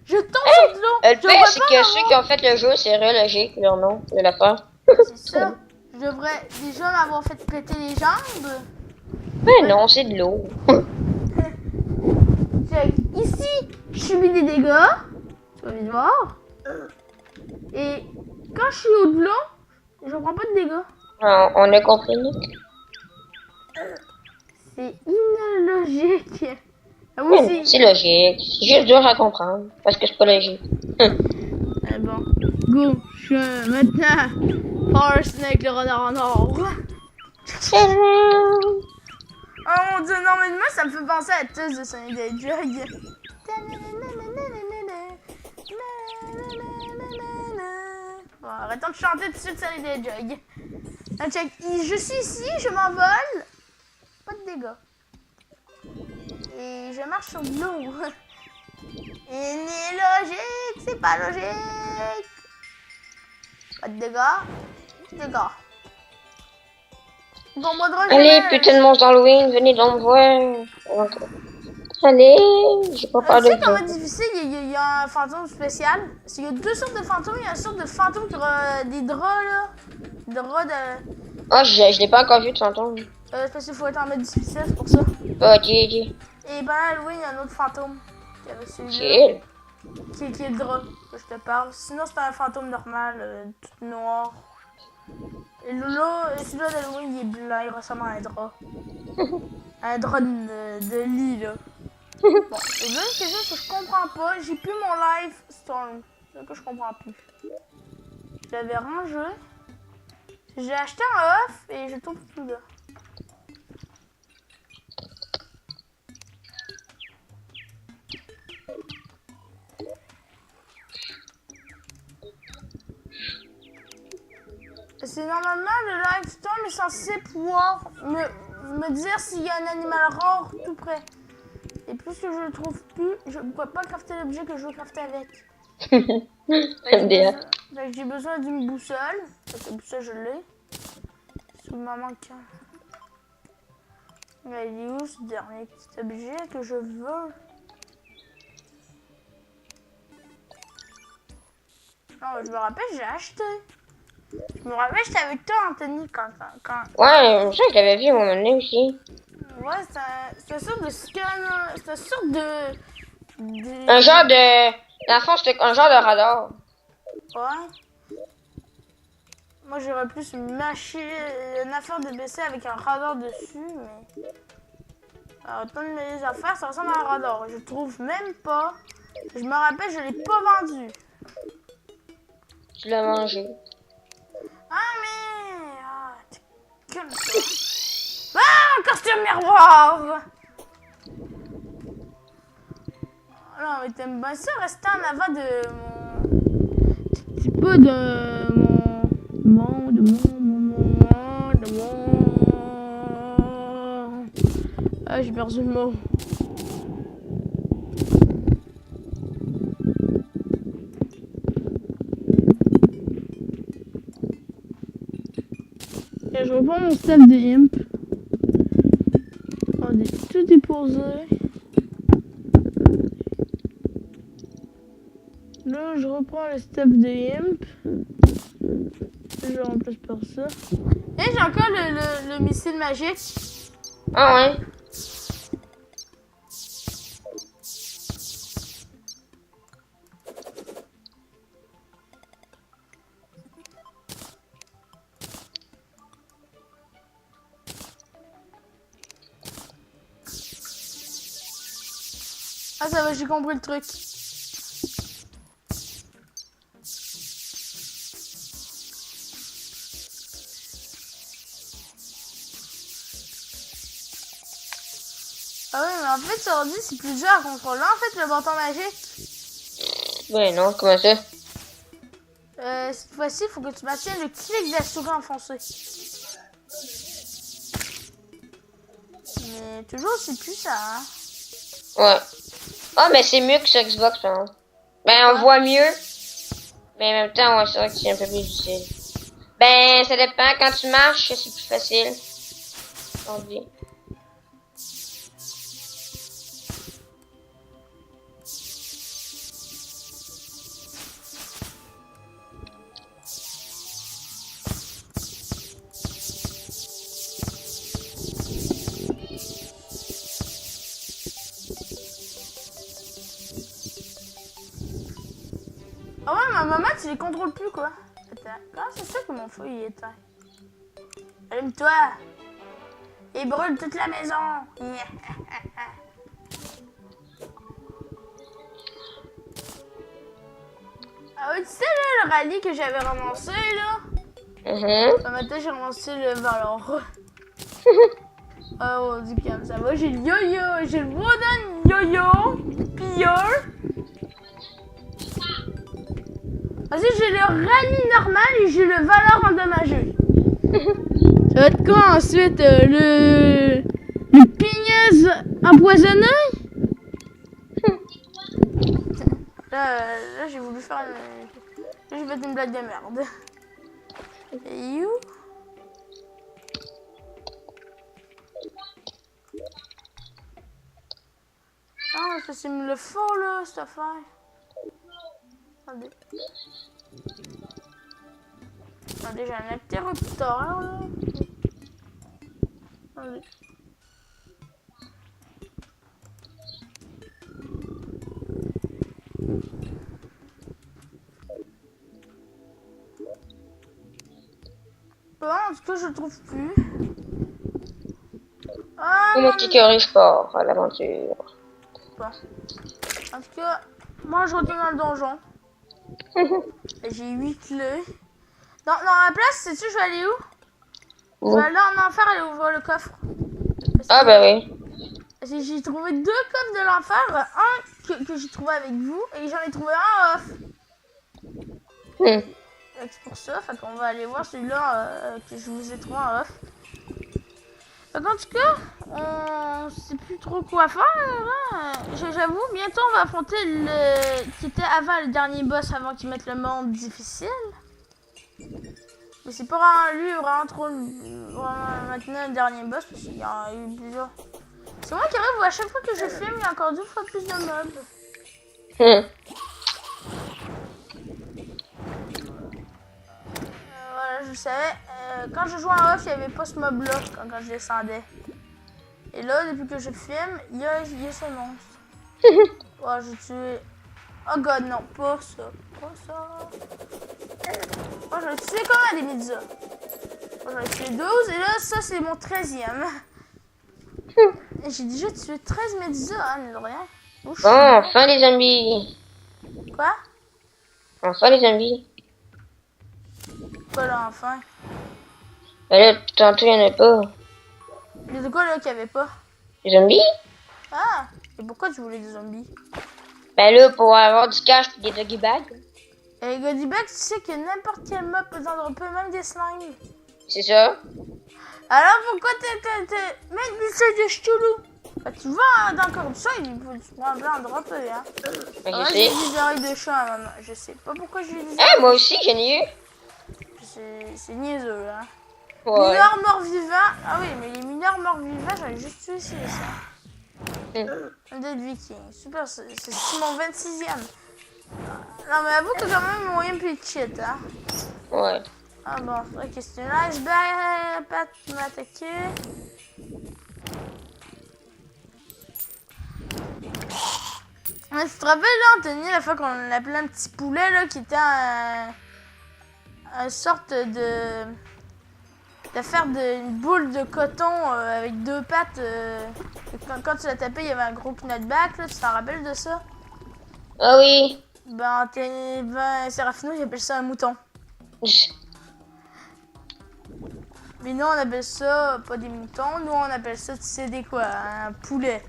[SPEAKER 1] Je tombe sur de l'eau.
[SPEAKER 2] Le pire, c'est que ceux qui ont fait le jeu, c'est logique, leur nom, de la part.
[SPEAKER 1] C'est ça. Je devrais déjà m'avoir fait péter les jambes.
[SPEAKER 2] Mais non, c'est de l'eau.
[SPEAKER 1] Ici, je subis des dégâts. Tu vas vite voir. Et quand je suis au de l'eau, je prends pas de dégâts.
[SPEAKER 2] On a compris, Nick.
[SPEAKER 1] C'est illogique. Ah oui,
[SPEAKER 2] Oui, c'est logique. C'est juste dur à comprendre. Parce que c'est pas logique.
[SPEAKER 1] Bon. Go. Je maintenant. Power Snake, le renard en or. Oh mon dieu, non, mais moi ça me fait penser à tous de Sonic the Hedgehog. Bon, arrêtons de chanter tout de suite Sonic the Hedgehog. Check. Je suis ici, je m'envole. Pas de dégâts. Et je marche sur de l'eau. Illogique, c'est pas logique. Pas de dégâts. Bon, moi,
[SPEAKER 2] allez, putain de monstre d'Halloween, venez donc me voir. Allez, j'ai pas peur de
[SPEAKER 1] vous. Tu sais qu'en mode difficile, il y a un fantôme spécial. Il y a deux sortes de fantômes. Il y a une sorte de fantôme qui a des draps, là. Des draps de...
[SPEAKER 2] Ah, je l'ai pas encore vu de fantôme.
[SPEAKER 1] C'est parce qu'il faut être en mode difficile, c'est pour ça.
[SPEAKER 2] Ok.
[SPEAKER 1] Et pendant Halloween, il y a un autre fantôme. Qui avait celui-là. Qui est le drap que je te parle. Sinon, c'est un fantôme normal, tout noir. Et là, celui-là d'Halloween, il est blanc, il ressemble à un drap. Un drap de lit, là. Bon, et là, une question que je comprends pas. J'ai plus mon Life Storm. C'est ça que je comprends plus. Je l'avais rangé. J'ai acheté un off et je trouve plus là. C'est normalement le Life Storm est censé pouvoir me dire s'il y a un animal rare tout près. Et plus que je le trouve plus, je ne peux pas crafter l'objet que je veux crafter avec. J'ai besoin d'une boussole. Cette boussole, je l'ai. Il m'en manque un. Il est où ce dernier petit objet que je veux? Non, je me rappelle, j'ai acheté. Je me rappelle, j'étais avec toi, Anthony, quand...
[SPEAKER 2] Ouais, je sais que je l'avais vu à un moment donné aussi.
[SPEAKER 1] Ouais, c'est une sorte de scan, c'est une sorte de...
[SPEAKER 2] Un genre de... Dans le fond, c'était un genre de radar.
[SPEAKER 1] Ouais. Moi, j'aurais plus une affaire de BC avec un radar dessus, mais... Alors, autant de mes affaires, ça ressemble à un radar. Je trouve même pas... Je me rappelle, je l'ai pas vendu.
[SPEAKER 2] Tu l'as mangé.
[SPEAKER 1] Ah, mais... Ah, t'es comme ça. Ah, costume miroir! Non, mais t'aimes bien ça, rester en avant de mon... C'est pas de mon... Ah, j'ai perdu le mot. Et je reprends mon step de imp. Attendez, tout est posé. Là, je reprends le step de imp. Je remplace par ça. Et j'ai encore le missile magique.
[SPEAKER 2] Ah ouais?
[SPEAKER 1] Ah, ça va, j'ai compris le truc. Ah oui, mais en fait, sur ordi, c'est plus dur à contrôler, en fait, le bâton magique.
[SPEAKER 2] Ben non, comment ça?
[SPEAKER 1] Cette fois-ci, il faut que tu maintiennes le clic de la souris enfoncée. Mais toujours, c'est plus ça, hein.
[SPEAKER 2] Ouais. Ah, mais c'est mieux que sur Xbox, par exemple. Ben, on voit mieux. Mais en même temps, ouais, c'est vrai que c'est un peu plus difficile. Ben, ça dépend. Quand tu marches, c'est plus facile. On dit.
[SPEAKER 1] comment tu les contrôles plus, quoi? Attends, comment c'est ça que mon feu il est éteint? Allume-toi! Il brûle toute la maison! Ah oui, tu sais, là, le rallye que j'avais ramassé, là? Maintenant, j'ai ramassé le ballon. Oh, du calme, ça va. J'ai le yo-yo, j'ai le wooden yo-yo, pire. Ensuite, j'ai le rallye normal et j'ai le valeur endommagé. Ça va être quoi ensuite? Le pigneuse empoisonné? Là j'ai voulu faire une... Là, j'ai fait une blague de merde. Et you? Ah, ça c'est me le faux là, cette affaire. Attendez. Attendez, j'ai un interrupteur là. Attendez. Bon, en tout cas, je le trouve plus. Ah,
[SPEAKER 2] Mon petit cœur sport à l'aventure.
[SPEAKER 1] Bon. En tout cas, moi je retourne dans le donjon. J'ai 8 clés. Dans la place, sais-tu, je vais aller où? Je vais aller en enfer aller ouvrir le coffre.
[SPEAKER 2] Ah, bah oui.
[SPEAKER 1] J'ai trouvé 2 coffres de l'enfer. Un que j'ai trouvé avec vous et j'en ai trouvé un off. C'est pour ça, fait qu'on va aller voir celui-là que je vous ai trouvé en off. En tout cas, on sait plus trop quoi faire. Hein. J'avoue, bientôt on va affronter le qui était avant le dernier boss avant qu'ils mettent le monde difficile. Mais c'est pas vraiment lui vraiment trop maintenant le dernier boss parce qu'il y en a eu plusieurs. C'est moi qui arrive où à chaque fois que je filme, il y a encore 2 fois plus de mobs. Voilà, je savais. Quand je jouais en off, il n'y avait pas ce mob-là quand je descendais. Et là, depuis que je filme, il y a ce monstre. Oh, j'ai tué. Oh god, non, pas ça. Pas ça. Oh, j'en ai tué combien des méduses? Oh, j'en ai tué 12 et là, ça, c'est mon 13e. J'ai déjà tué 13 méduses, hein, mais de rien.
[SPEAKER 2] Bon, enfin les zombies.
[SPEAKER 1] Quoi?
[SPEAKER 2] Enfin les zombies.
[SPEAKER 1] Quoi là, enfin?
[SPEAKER 2] Bah là, tantôt, il n'y en a pas.
[SPEAKER 1] Mais de quoi là qu'il n'y avait pas?
[SPEAKER 2] Les zombies?
[SPEAKER 1] Ah! Et pourquoi tu voulais des zombies?
[SPEAKER 2] Bah là, pour avoir du cash et des doggy bags.
[SPEAKER 1] Et les goodie bags, tu sais que n'importe quel mob peut t'en dropper, même des slimes.
[SPEAKER 2] C'est ça?
[SPEAKER 1] Alors pourquoi t'es même des seuils de ch'toulou? Bah tu vois, hein, dans le corruption, il faut probablement en dropper, hein.
[SPEAKER 2] Bah,
[SPEAKER 1] Moi,
[SPEAKER 2] je
[SPEAKER 1] j'ai
[SPEAKER 2] sais.
[SPEAKER 1] des oreilles de chat, maman. Je sais pas pourquoi j'ai des
[SPEAKER 2] Ah, moi aussi, j'en ai eu.
[SPEAKER 1] C'est niaiseux, hein.
[SPEAKER 2] Ouais.
[SPEAKER 1] Mineurs morts-vivants. Ah oui, mais les mineurs morts-vivants, j'en ai juste tué ici, ça. Undead Viking. Super, c'est mon 26e. Non, mais avoue que quand même, mon moyen plus de shit, hein.
[SPEAKER 2] Ouais.
[SPEAKER 1] Ah bon, ok, c'est une iceberg, Pat m'a attaqué. Ouais, tu te rappelles là, Anthony, la fois qu'on appelait un petit poulet là, qui était une sorte de faire une boule de coton avec 2 pattes. Quand tu l'as tapé, il y avait un gros knockback, là, tu t'en rappelles de ça?
[SPEAKER 2] Ah oui.
[SPEAKER 1] Ben, Serafino, il appelle ça un mouton. Mais nous, on appelle ça pas des moutons, nous, on appelle ça, tu sais, des quoi? Un poulet.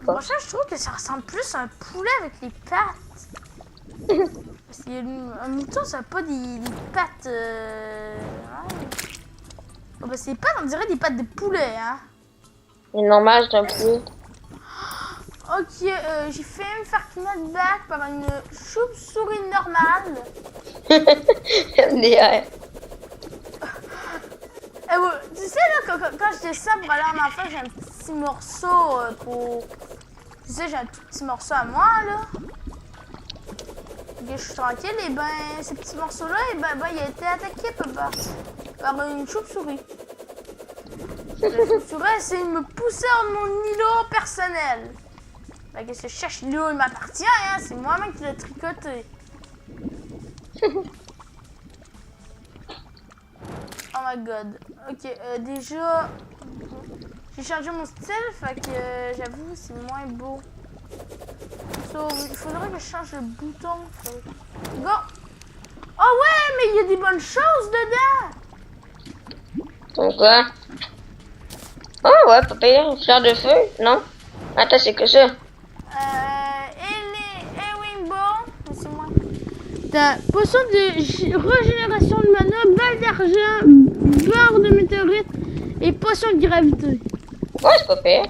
[SPEAKER 1] Franchement, je trouve que ça ressemble plus à un poulet avec les pattes. Parce qu'un mouton, ça n'a pas des pattes. Oh, bah, c'est des pattes, on dirait des pattes de poulet, hein.
[SPEAKER 2] C'est normal, c'est un poulet.
[SPEAKER 1] Ok, j'ai fait me faire knockback par une chauve-souris normale.
[SPEAKER 2] MDR.
[SPEAKER 1] Tu sais, là, quand je descends pour aller en enfer, j'ai un petit morceau pour... Tu sais, j'ai un tout petit morceau à moi, là. Ok, je suis tranquille, et ben, ces petits morceaux-là, et ben, il a été attaqué, papa, par une chauve-souris. La chauve-souris a essayé de me pousser en mon îlot personnel. Fait que ce cherche l'îlot, il m'appartient, hein, c'est moi-même qui l'ai tricoté. Oh my god. Ok, déjà, j'ai changé mon style, fait que j'avoue, c'est moins beau. So, il faudrait que je change le bouton. Go! Oh ouais, mais il y a des bonnes choses dedans!
[SPEAKER 2] Donc quoi? Oh ouais, pas pire. Fleur de feu, non? Attends, c'est que ça.
[SPEAKER 1] Rainbow, c'est moi. T'as potion de régénération de mana, balle d'argent, beurre de météorite et potion de gravité.
[SPEAKER 2] Ouais, c'est pas pire.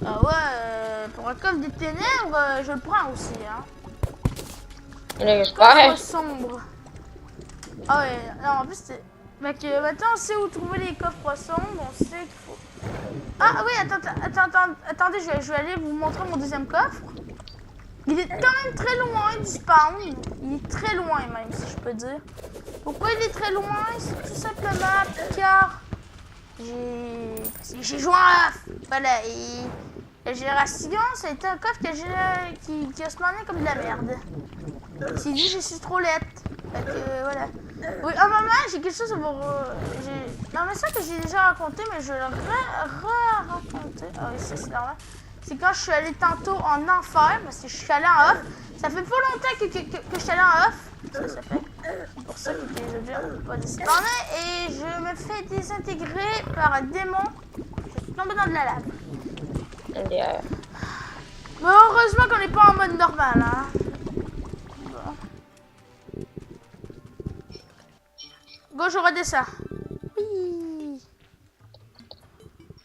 [SPEAKER 1] Ah ouais, pour un coffre des ténèbres, je le prends aussi, hein. Coffre sombre. Ah ouais, non, en plus c'est... Fait que maintenant on sait où trouver les coffres sombres, on sait qu'il faut... Ah oui, attendez, je vais aller vous montrer mon deuxième coffre. Il est quand même très loin du spawn. Il est très loin même, si je peux dire. Pourquoi il est très loin? C'est tout simplement car j'ai joué en off. Voilà, et la génération, ça a été un coffre qui a spawné comme de la merde. C'est dit, je suis trop laite. Fait que voilà. Oui, un moment, j'ai quelque chose à vous... Non, mais ça que j'ai déjà raconté, mais je vais le raconter. Ah oui, c'est normal. C'est quand je suis allée tantôt en enfer, parce que je suis allée en off. Ça fait pas longtemps que je suis allée en off. Ça fait. C'est pour ça que je viens pas despawner. Et je me fais désintégrer par un démon. Je suis tombée dans de la lave.
[SPEAKER 2] Yeah.
[SPEAKER 1] Mais heureusement qu'on n'est pas en mode normal, hein. Go, je redescends. Oui.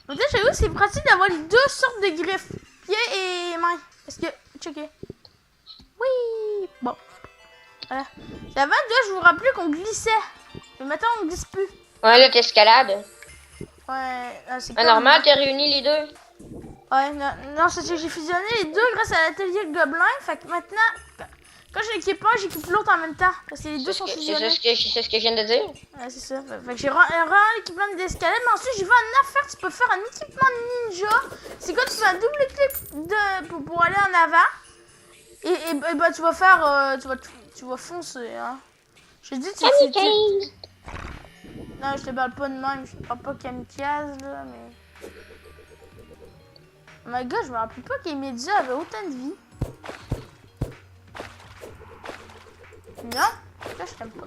[SPEAKER 1] Donc, j'avoue, c'est pratique d'avoir les deux sortes de griffes. Pieds et mains. Est-ce que... Checker. Oui. Bon. Voilà. Avant, je vous rappelais qu'on glissait. Mais maintenant, on ne glisse plus.
[SPEAKER 2] Ouais, là, t'escalades.
[SPEAKER 1] Ouais, c'est
[SPEAKER 2] comme... normal, t'as réuni les deux.
[SPEAKER 1] Ouais, non, c'est que j'ai fusionné les deux grâce à l'atelier de Gobelin. Fait que maintenant... Quand je l'équipe un, j'équipe l'autre en même temps. Parce que les deux sont fusionnés.
[SPEAKER 2] C'est ce que je viens de dire.
[SPEAKER 1] Ouais, c'est ça. Fait que j'ai l'équipement d'escalade. Mais ensuite, j'ai vu un affaire. Tu peux faire un équipement de ninja. C'est quand tu fais un double clic pour aller en avant. Et bah, tu vas faire. Tu vas foncer. Hein. Je te dis, non, je te parle pas de même. Je te parle pas kamikaze, là. Mais. Oh my god, je me rappelle pas que les méduses avaient autant de vie. Non, là je t'aime pas.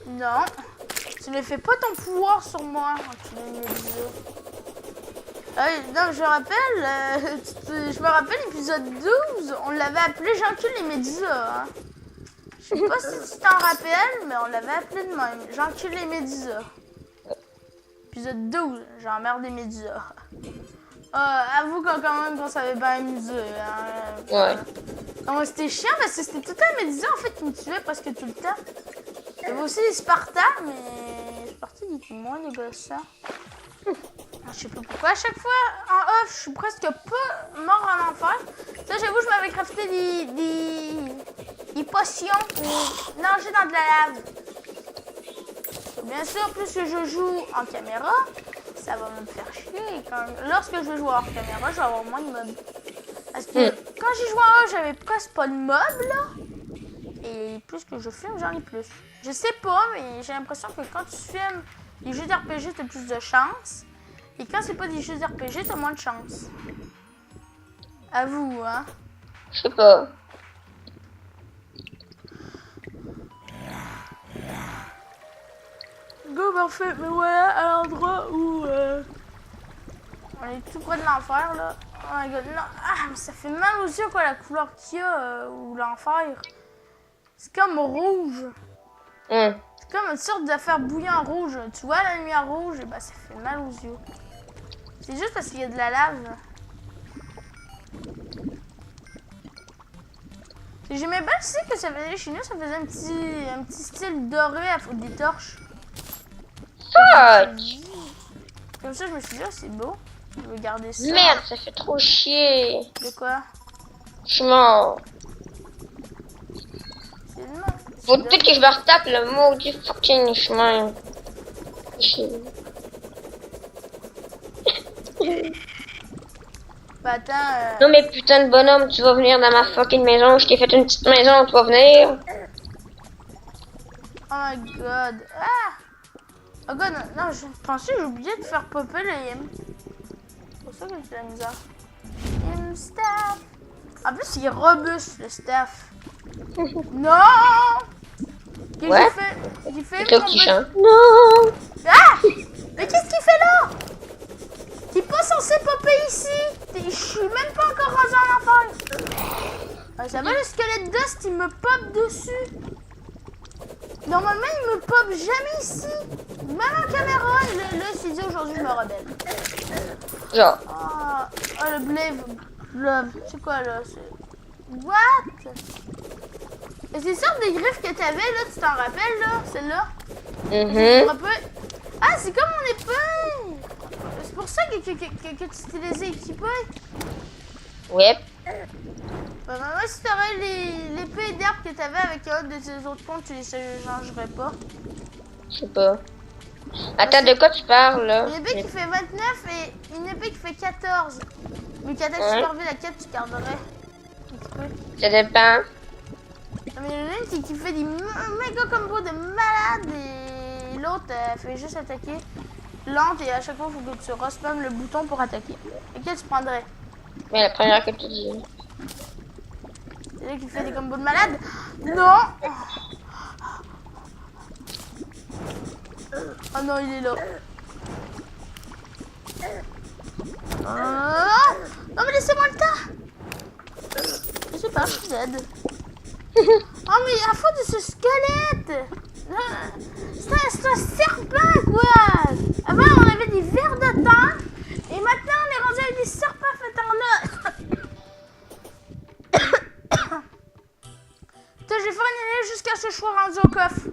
[SPEAKER 1] Non, tu ne fais pas ton pouvoir sur moi. Non, je rappelle, je me rappelle l'épisode 12, on l'avait appelé J'encule les méduses. Hein. Je sais pas si tu t'en rappelles, mais on l'avait appelé de même. J'encule les méduses. Épisode 12, j'emmerde les méduses. Avoue quand même qu'on savait pas amuser. Hein.
[SPEAKER 2] Ouais.
[SPEAKER 1] Non, c'était chiant parce que c'était tout le temps les méduses en fait qui me tuaient presque tout le temps. Il y avait aussi les Spartans, mais les Spartans ils étaient moins négociants. Je sais pas pourquoi. À chaque fois en off, je suis presque pas mort en enfer. Ça, j'avoue, je m'avais crafté des potions pour nager dans de la lave. Bien sûr, plus que je joue en caméra, ça va me faire chier. Lorsque je vais jouer hors caméra, je vais avoir moins de mobs. Parce que quand j'ai joué en off, j'avais presque pas de mobs là. Et plus que je filme, j'en ai plus. Je sais pas, mais j'ai l'impression que quand tu filmes les jeux d'RPG, t'as plus de chance. Et quand c'est pas des jeux d'RPG, t'as moins de chance. À vous, hein?
[SPEAKER 2] Je sais pas.
[SPEAKER 1] Go, parfait. Mais voilà, à l'endroit où... on est tout près de l'enfer, là. Oh my god, non. Ah, mais ça fait mal aux yeux, quoi, la couleur qu'il y a, ou l'enfer. C'est comme rouge. C'est comme une sorte d'affaire bouillant rouge. Tu vois la lumière rouge, et bah ça fait mal aux yeux. C'est juste parce qu'il y a de la lave. J'aimais bien aussi que ça faisait chez nous, ça faisait un petit style doré à foutre des torches. Comme ça, je me suis dit, oh, c'est beau. Je vais garder ça.
[SPEAKER 2] Merde, ça fait trop chier.
[SPEAKER 1] De quoi?
[SPEAKER 2] Je suis mort.
[SPEAKER 1] C'est non.
[SPEAKER 2] Faut peut-être que je me retape le maudit fucking chemin.
[SPEAKER 1] Bah attends.
[SPEAKER 2] Non mais putain de bonhomme, tu vas venir dans ma fucking maison. Je t'ai fait une petite maison, tu vas venir.
[SPEAKER 1] Oh my god. Ah! Oh god, non, je pensais que j'ai oublié de faire popper le him. C'est pour ça que j'ai la misère. Him staff. En plus, il est robuste, le staff. Non!
[SPEAKER 2] Ouais.
[SPEAKER 1] J'ai fait
[SPEAKER 2] C'est toi qui chante. Non!
[SPEAKER 1] Ah! Mais qu'est-ce qu'il fait là? T'es pas censé popper ici. Je suis même pas encore rendu en enfer. Ah, ça va, le squelette Dust, il me pop dessus. Normalement, il me pop jamais ici. Même en caméra, là, il s'est dit aujourd'hui, je me rebelle.
[SPEAKER 2] Genre.
[SPEAKER 1] Ah, le Blave. C'est quoi là? What? Et c'est ça des griffes que t'avais là, tu t'en rappelles là? Celle-là? Ah, c'est comme mon épée! C'est pour ça que tu t'es laissé équiper?
[SPEAKER 2] Ouais.
[SPEAKER 1] Bah, moi, si t'aurais l'épée d'herbe que t'avais avec un de tes autres comptes, tu les changerais pas.
[SPEAKER 2] Je sais pas. Attends, de quoi tu parles là?
[SPEAKER 1] Une épée qui fait 29 et une épée qui fait 14. Mais qui attaque super vite, laquelle tu garderais?
[SPEAKER 2] Ça dépend.
[SPEAKER 1] Non, mais l'une qui fait des méga combos de malade et l'autre fait juste attaquer lente et à chaque fois il faut que tu respammes le bouton pour attaquer. Laquelle tu prendrais?
[SPEAKER 2] Mais la première que tu dis.
[SPEAKER 1] C'est là qui fait des combos de malade? Non! Oh non, il est là. Non mais laissez-moi le temps! Je sais pas, je suis dead. Oh mais à faute de ce squelette! C'est un serpent quoi! Avant on avait des vers de temps et maintenant on est rendu avec des serpents faits en or. Je vais faire une ellipse jusqu'à ce que je sois rendu au coffre.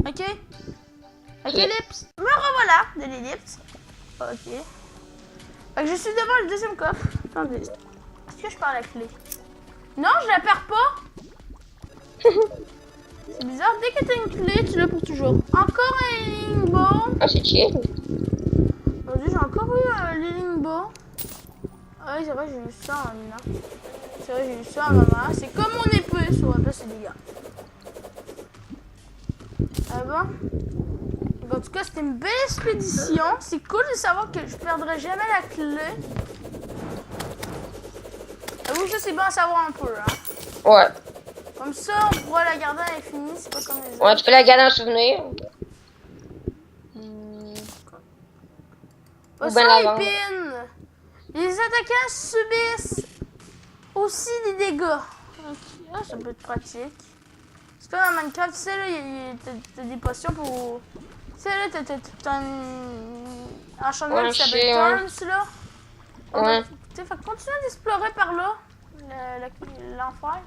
[SPEAKER 1] Ok? Avec l'ellipse. Me revoilà de l'ellipse. Ok. Fait que je suis devant le deuxième coffre. Attendez. Est-ce que je perds la clé? Non, je la perds pas. C'est bizarre, dès que t'as une clé, tu l'as pour toujours. Encore un lingbo.
[SPEAKER 2] Ah, c'est chill.
[SPEAKER 1] Aujourd'hui, j'ai encore eu un lingbo. Ah oui, c'est vrai, j'ai eu ça en Nina. C'est vrai, j'ai eu ça en maman. C'est comme mon épée, sur la place des dégâts. Ah bon? En tout cas, c'était une belle expédition. C'est cool de savoir que je perdrai jamais la clé. Avoue que ça, c'est bon à savoir un peu, hein.
[SPEAKER 2] Ouais.
[SPEAKER 1] Comme ça, on pourra la garder à l'infini, c'est pas comme les autres.
[SPEAKER 2] Ouais, tu peux la garder en souvenir.
[SPEAKER 1] Poisson épine. Les attaquants subissent aussi des dégâts. Okay. Ah, ça peut être pratique. C'est comme dans Minecraft, tu sais, là, t'as des potions pour... Tu sais, là, t'as un enchantement qui s'appelle Turns, là.
[SPEAKER 2] Ouais.
[SPEAKER 1] Tu sais, faut continuer d'explorer par là, l'enfer.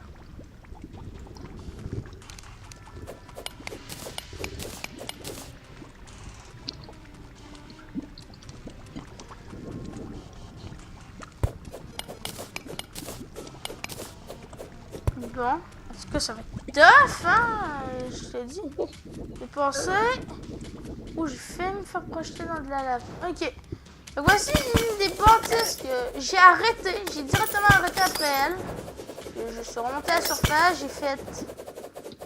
[SPEAKER 1] Bon, est-ce que ça va être tough, hein? Je t'ai dit. J'ai pensé... Oh, j'ai fait me faire projeter dans de la lave. Ok. Donc voici une des bâtisses que j'ai arrêté. J'ai directement arrêté après elle. Je suis remontée à la surface. J'ai fait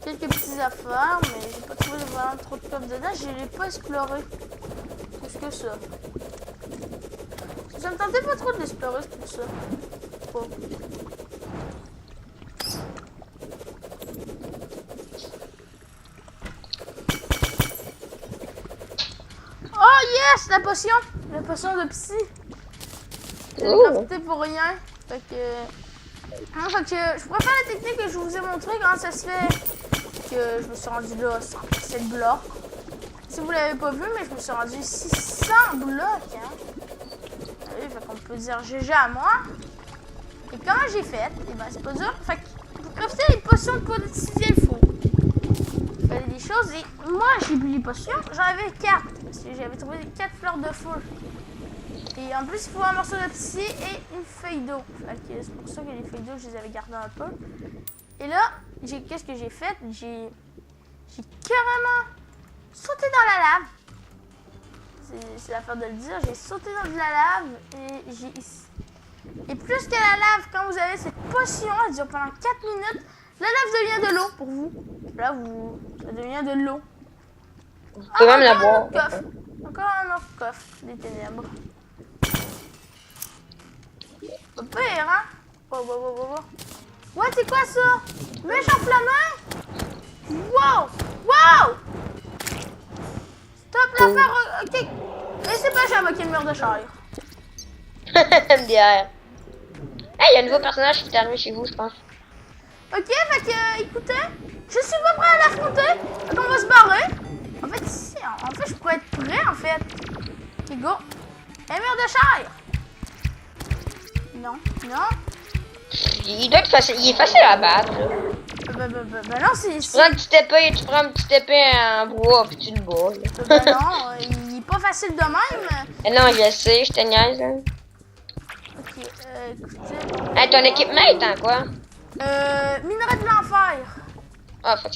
[SPEAKER 1] quelques petites affaires, mais j'ai pas trouvé vraiment trop de coffres dedans. Je l'ai pas exploré. Plus que ça. Ça me tentait pas trop de l'explorer, c'est pour ça. Oh. Oh yes, la potion de psy. Je l'ai crafté pour rien. Fait que je pourrais faire la technique que je vous ai montré comment ça se fait que je me suis rendu là 107 blocs. Si vous l'avez pas vu, mais je me suis rendu 600 blocs. Hein. Allez, fait qu'on peut dire GG à moi. Et comment j'ai fait? Et ben c'est pas dur. Fait que pour crafter les potions de potier, il faut faire des choses. Et moi j'ai bu les potions, j'en avais 4. Parce que j'avais trouvé 4 fleurs de feu. Et en plus, il faut un morceau de psy et une feuille d'eau. C'est pour ça que les feuilles d'eau, je les avais gardées un peu. Et là, qu'est-ce que j'ai fait? J'ai carrément sauté dans la lave. c'est l'affaire de le dire. J'ai sauté dans de la lave et j'ai... Et plus que la lave, quand vous avez cette potion, elle dure pendant 4 minutes, la lave devient de l'eau pour vous. Là, ça devient de l'eau.
[SPEAKER 2] Vous pouvez même la
[SPEAKER 1] Encore un
[SPEAKER 2] boire.
[SPEAKER 1] autre coffre. Encore un autre coffre des ténèbres. Pas pire, hein? Ouais, c'est quoi ça? Méchant flamand? Wow! Wow! Stop l'affaire, ok. Mais c'est pas jamais qu'il y a le mur de chair.
[SPEAKER 2] MDR. Hey, il y a un nouveau personnage qui est arrivé chez vous, je pense.
[SPEAKER 1] Ok, fait que, écoutez, je suis pas prêt à l'affronter. Donc on va se barrer. En fait, ici, en fait, je pourrais être prêt, en fait. Ok, go. Un mur de chair. Non, non.
[SPEAKER 2] Il doit être facile, il est facile à battre. Là.
[SPEAKER 1] Ben non, c'est...
[SPEAKER 2] Tu prends une petite épée, tu prends une petite épée en bois, puis tu le bats.
[SPEAKER 1] Ben non, il est pas facile de même.
[SPEAKER 2] Eh non, je le sais, je te niaise. Hein.
[SPEAKER 1] Ok, écoutez...
[SPEAKER 2] Hey, ton équipement est en quoi?
[SPEAKER 1] Minerai de l'enfer.
[SPEAKER 2] Ah, faut que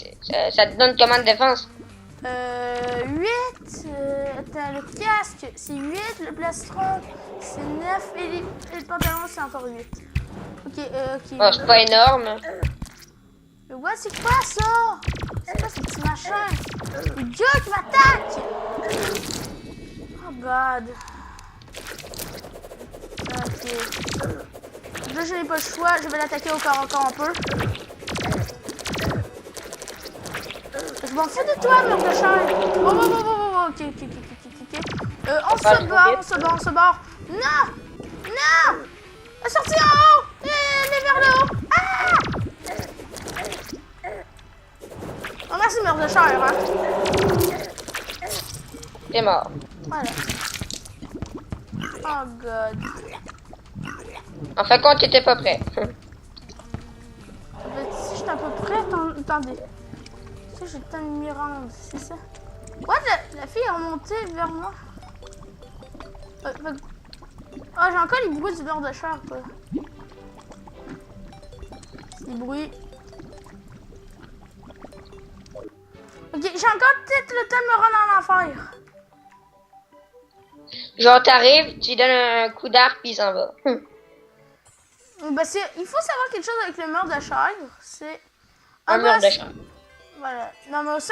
[SPEAKER 2] ça te donne comment de défense?
[SPEAKER 1] 8. Attends, le casque, c'est 8. Le plastron, c'est 9. Et le pantalon, c'est encore 8. Ok, ok.
[SPEAKER 2] Oh, c'est pas énorme.
[SPEAKER 1] Ouais, c'est quoi ça? C'est quoi ce petit machin? Le gars qui m'attaque! Oh god. Ok. Là, je n'ai pas le choix. Je vais l'attaquer au corps encore un peu. Je m'en fous de toi, mur de chair. Oh, ok. On se barre. Non! Non! Sorti en haut! Elle est vers le haut! Ah! Oh, merci, mur de chair, hein?
[SPEAKER 2] T'es mort.
[SPEAKER 1] Voilà. Oh god.
[SPEAKER 2] En fin de compte, t'étais pas prêt.
[SPEAKER 1] Si j'étais à peu près, attendez. Si j'ai le temps de m'y rendre, c'est ça? What? La fille est remontée vers moi. Ah, j'ai encore les bruits du mur de chair, quoi. Les bruits. Ok, j'ai encore peut-être le temps de me rendre en enfer.
[SPEAKER 2] Genre, t'arrives, tu lui donnes un coup d'arc, puis il s'en va.
[SPEAKER 1] Bah, il faut savoir quelque chose avec le mur de chair. C'est
[SPEAKER 2] Un mur de chair.
[SPEAKER 1] Voilà. Non, mais aussi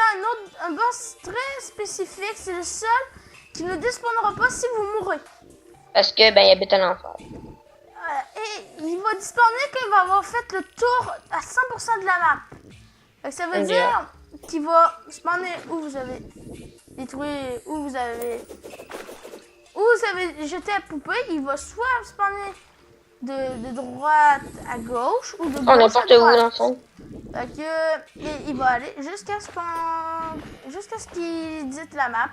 [SPEAKER 1] un boss très spécifique. C'est le seul qui ne despawnera pas si vous mourrez.
[SPEAKER 2] Parce que, ben, il habite en enfer.
[SPEAKER 1] Et il va disparaître quand il va avoir fait le tour à 100% de la map. Donc ça veut dire qu'il va spawner où vous avez détruit, où vous avez jeté la poupée. Il va soit spawner de droite à gauche ou de gauche
[SPEAKER 2] n'importe
[SPEAKER 1] à
[SPEAKER 2] où,
[SPEAKER 1] droite.
[SPEAKER 2] dans le fond.
[SPEAKER 1] Donc il va aller jusqu'à ce qu'il dise la map.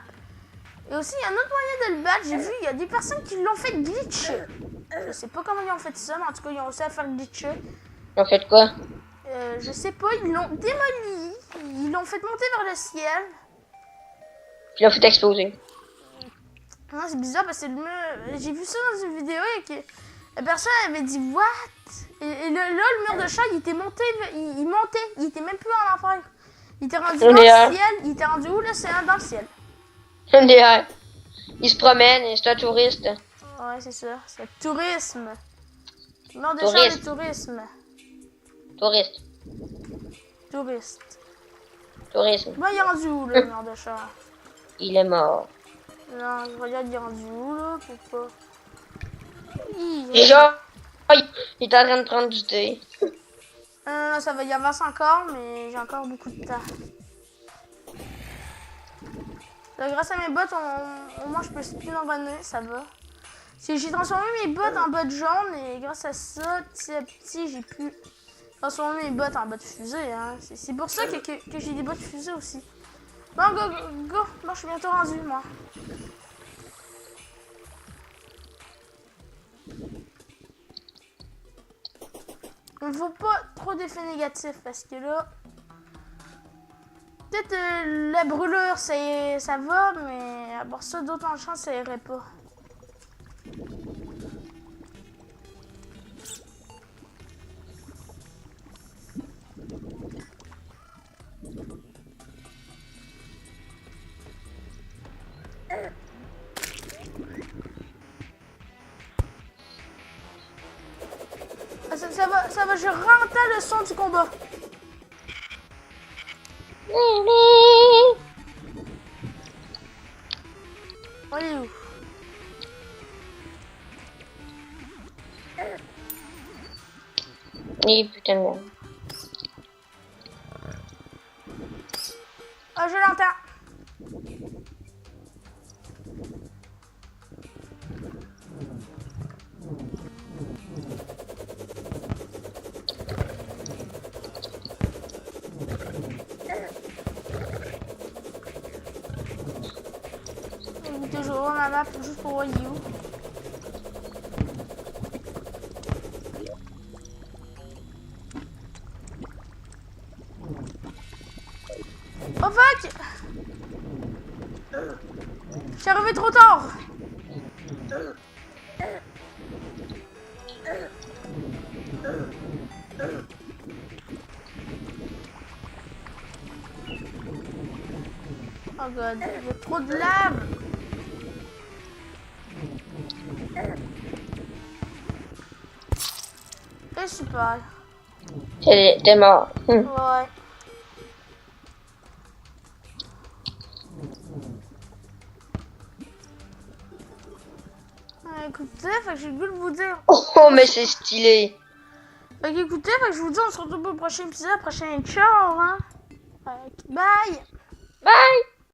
[SPEAKER 1] Et aussi, il y a un autre moyen de le battre. J'ai vu, il y a des personnes qui l'ont fait glitcher. Je sais pas comment ils ont fait ça, mais en tout cas, ils ont réussi à faire glitcher.
[SPEAKER 2] Ils ont fait quoi?
[SPEAKER 1] Je sais pas, ils l'ont démoli. Ils l'ont fait monter vers le ciel.
[SPEAKER 2] Ils l'ont fait exploser.
[SPEAKER 1] Non, c'est bizarre parce que j'ai vu ça dans une vidéo et que la personne avait dit what? Et là, le mur de chat, il était monté, il montait. Il était même plus en enfer. Il était rendu dans le ciel. Il était rendu où, là? C'est dans le ciel.
[SPEAKER 2] Il se promène, c'est un touriste.
[SPEAKER 1] Ouais, c'est ça. C'est le tourisme. Mur de chat, le tourisme.
[SPEAKER 2] Touriste. Tourisme.
[SPEAKER 1] Bon, il est rendu où, le mur de chat?
[SPEAKER 2] Il est mort.
[SPEAKER 1] Non, je regarde, il est rendu où, là? Pourquoi?
[SPEAKER 2] Déjà, il est en train de prendre du thé.
[SPEAKER 1] Non, ça va, il avance encore, mais j'ai encore beaucoup de temps. Là, grâce à mes bottes, au moins je peux speedrunner, ça va. J'ai transformé mes bottes en bottes jaunes et grâce à ça, petit à petit, j'ai pu transformer mes bottes en bottes fusées. Hein. C'est pour ça que j'ai des bottes fusées aussi. Bon, go. Bon, je suis bientôt rendu, moi. Il ne faut pas trop d'effets négatifs parce que là... Peut-être la brûlure, ça va, mais à part ça, d'autres en chance, ça irait pas. va, je rentre le son du combat. On est où?
[SPEAKER 2] Et putain de merde.
[SPEAKER 1] Ah, je l'entends. Toujours ma map juste pour voir il est où. Oh fuck! Je suis arrivé trop tard! Oh god, il y a trop de lave! Et super.
[SPEAKER 2] T'es mort.
[SPEAKER 1] Ouais. Écoutez, fait que j'ai le goût de vous dire.
[SPEAKER 2] Oh, mais c'est stylé.
[SPEAKER 1] Fait que écoutez, fait que je vous dis, on se retrouve au prochain épisode, prochain ciao, hein. Bye.
[SPEAKER 2] Bye.